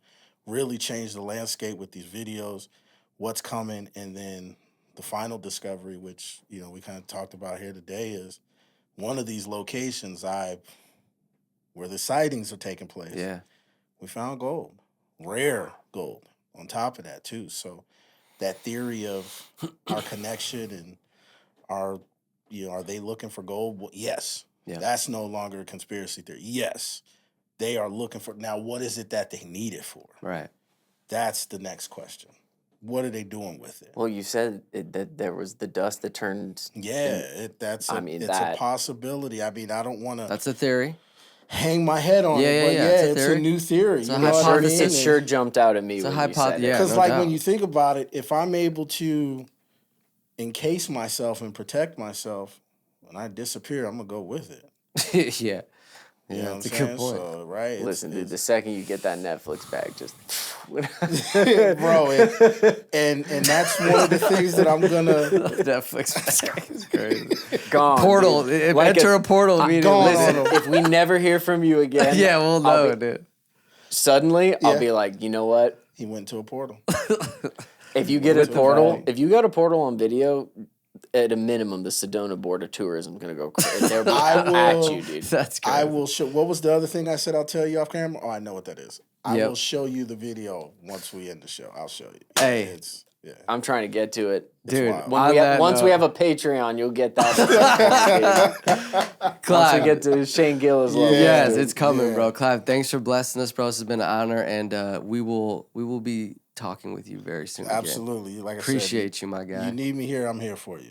really change the landscape with these videos, what's coming, and then the final discovery, which we kind of talked about here today, is one of these locations where the sightings are taking place. Yeah. We found gold, rare gold on top of that too. So that theory of our connection and our, are they looking for gold? Well, yes. Yeah. That's no longer a conspiracy theory. Yes. They are looking for, now what is it that they need it for? Right. That's the next question. What are they doing with it? Well, you said that there was the dust that turned. Yeah, it's a possibility. I mean, I don't want to That's a theory. hang my head on it, but it's a new theory. It's a you know what I mean? It sure jumped out at me It's a when you said it. yeah, Because no like doubt. when you think about it, if I'm able to encase myself and protect myself, when I disappear, I'm gonna go with it. Yeah. You know that's a what I'm good saying? point. So, right? Listen, dude, the second you get that Netflix bag, just bro, and that's one of the things that I'm gonna Netflix is crazy. gone. Portal. Dude. Enter a portal immediately. gone Listen, on 'em. if we never hear from you again, Yeah, we'll know, dude. Suddenly, I'll Yeah. be like, you know what? he went to a portal. If you get a With the portal, bag. if you got a portal on video, at a minimum, the Sedona Board of Tourism is gonna go crazy. They're at you, dude. That's crazy. I will show. What was the other thing I said? I'll tell you off camera. Oh, I know what that is. I Yep. will show you the video once we end the show. I'll show you. Hey. I'm trying to get to it. Dude, wild. Once we have a Patreon, you'll get that. Once Clive. we get to Shane Gillis level. Yes, dude. it's coming, Yeah. bro. Clive, thanks for blessing us, bro. This has been an honor, and we will be talking with you very soon. Again. Absolutely. Like I said, Appreciate you, my guy. you need me here, I'm here for you.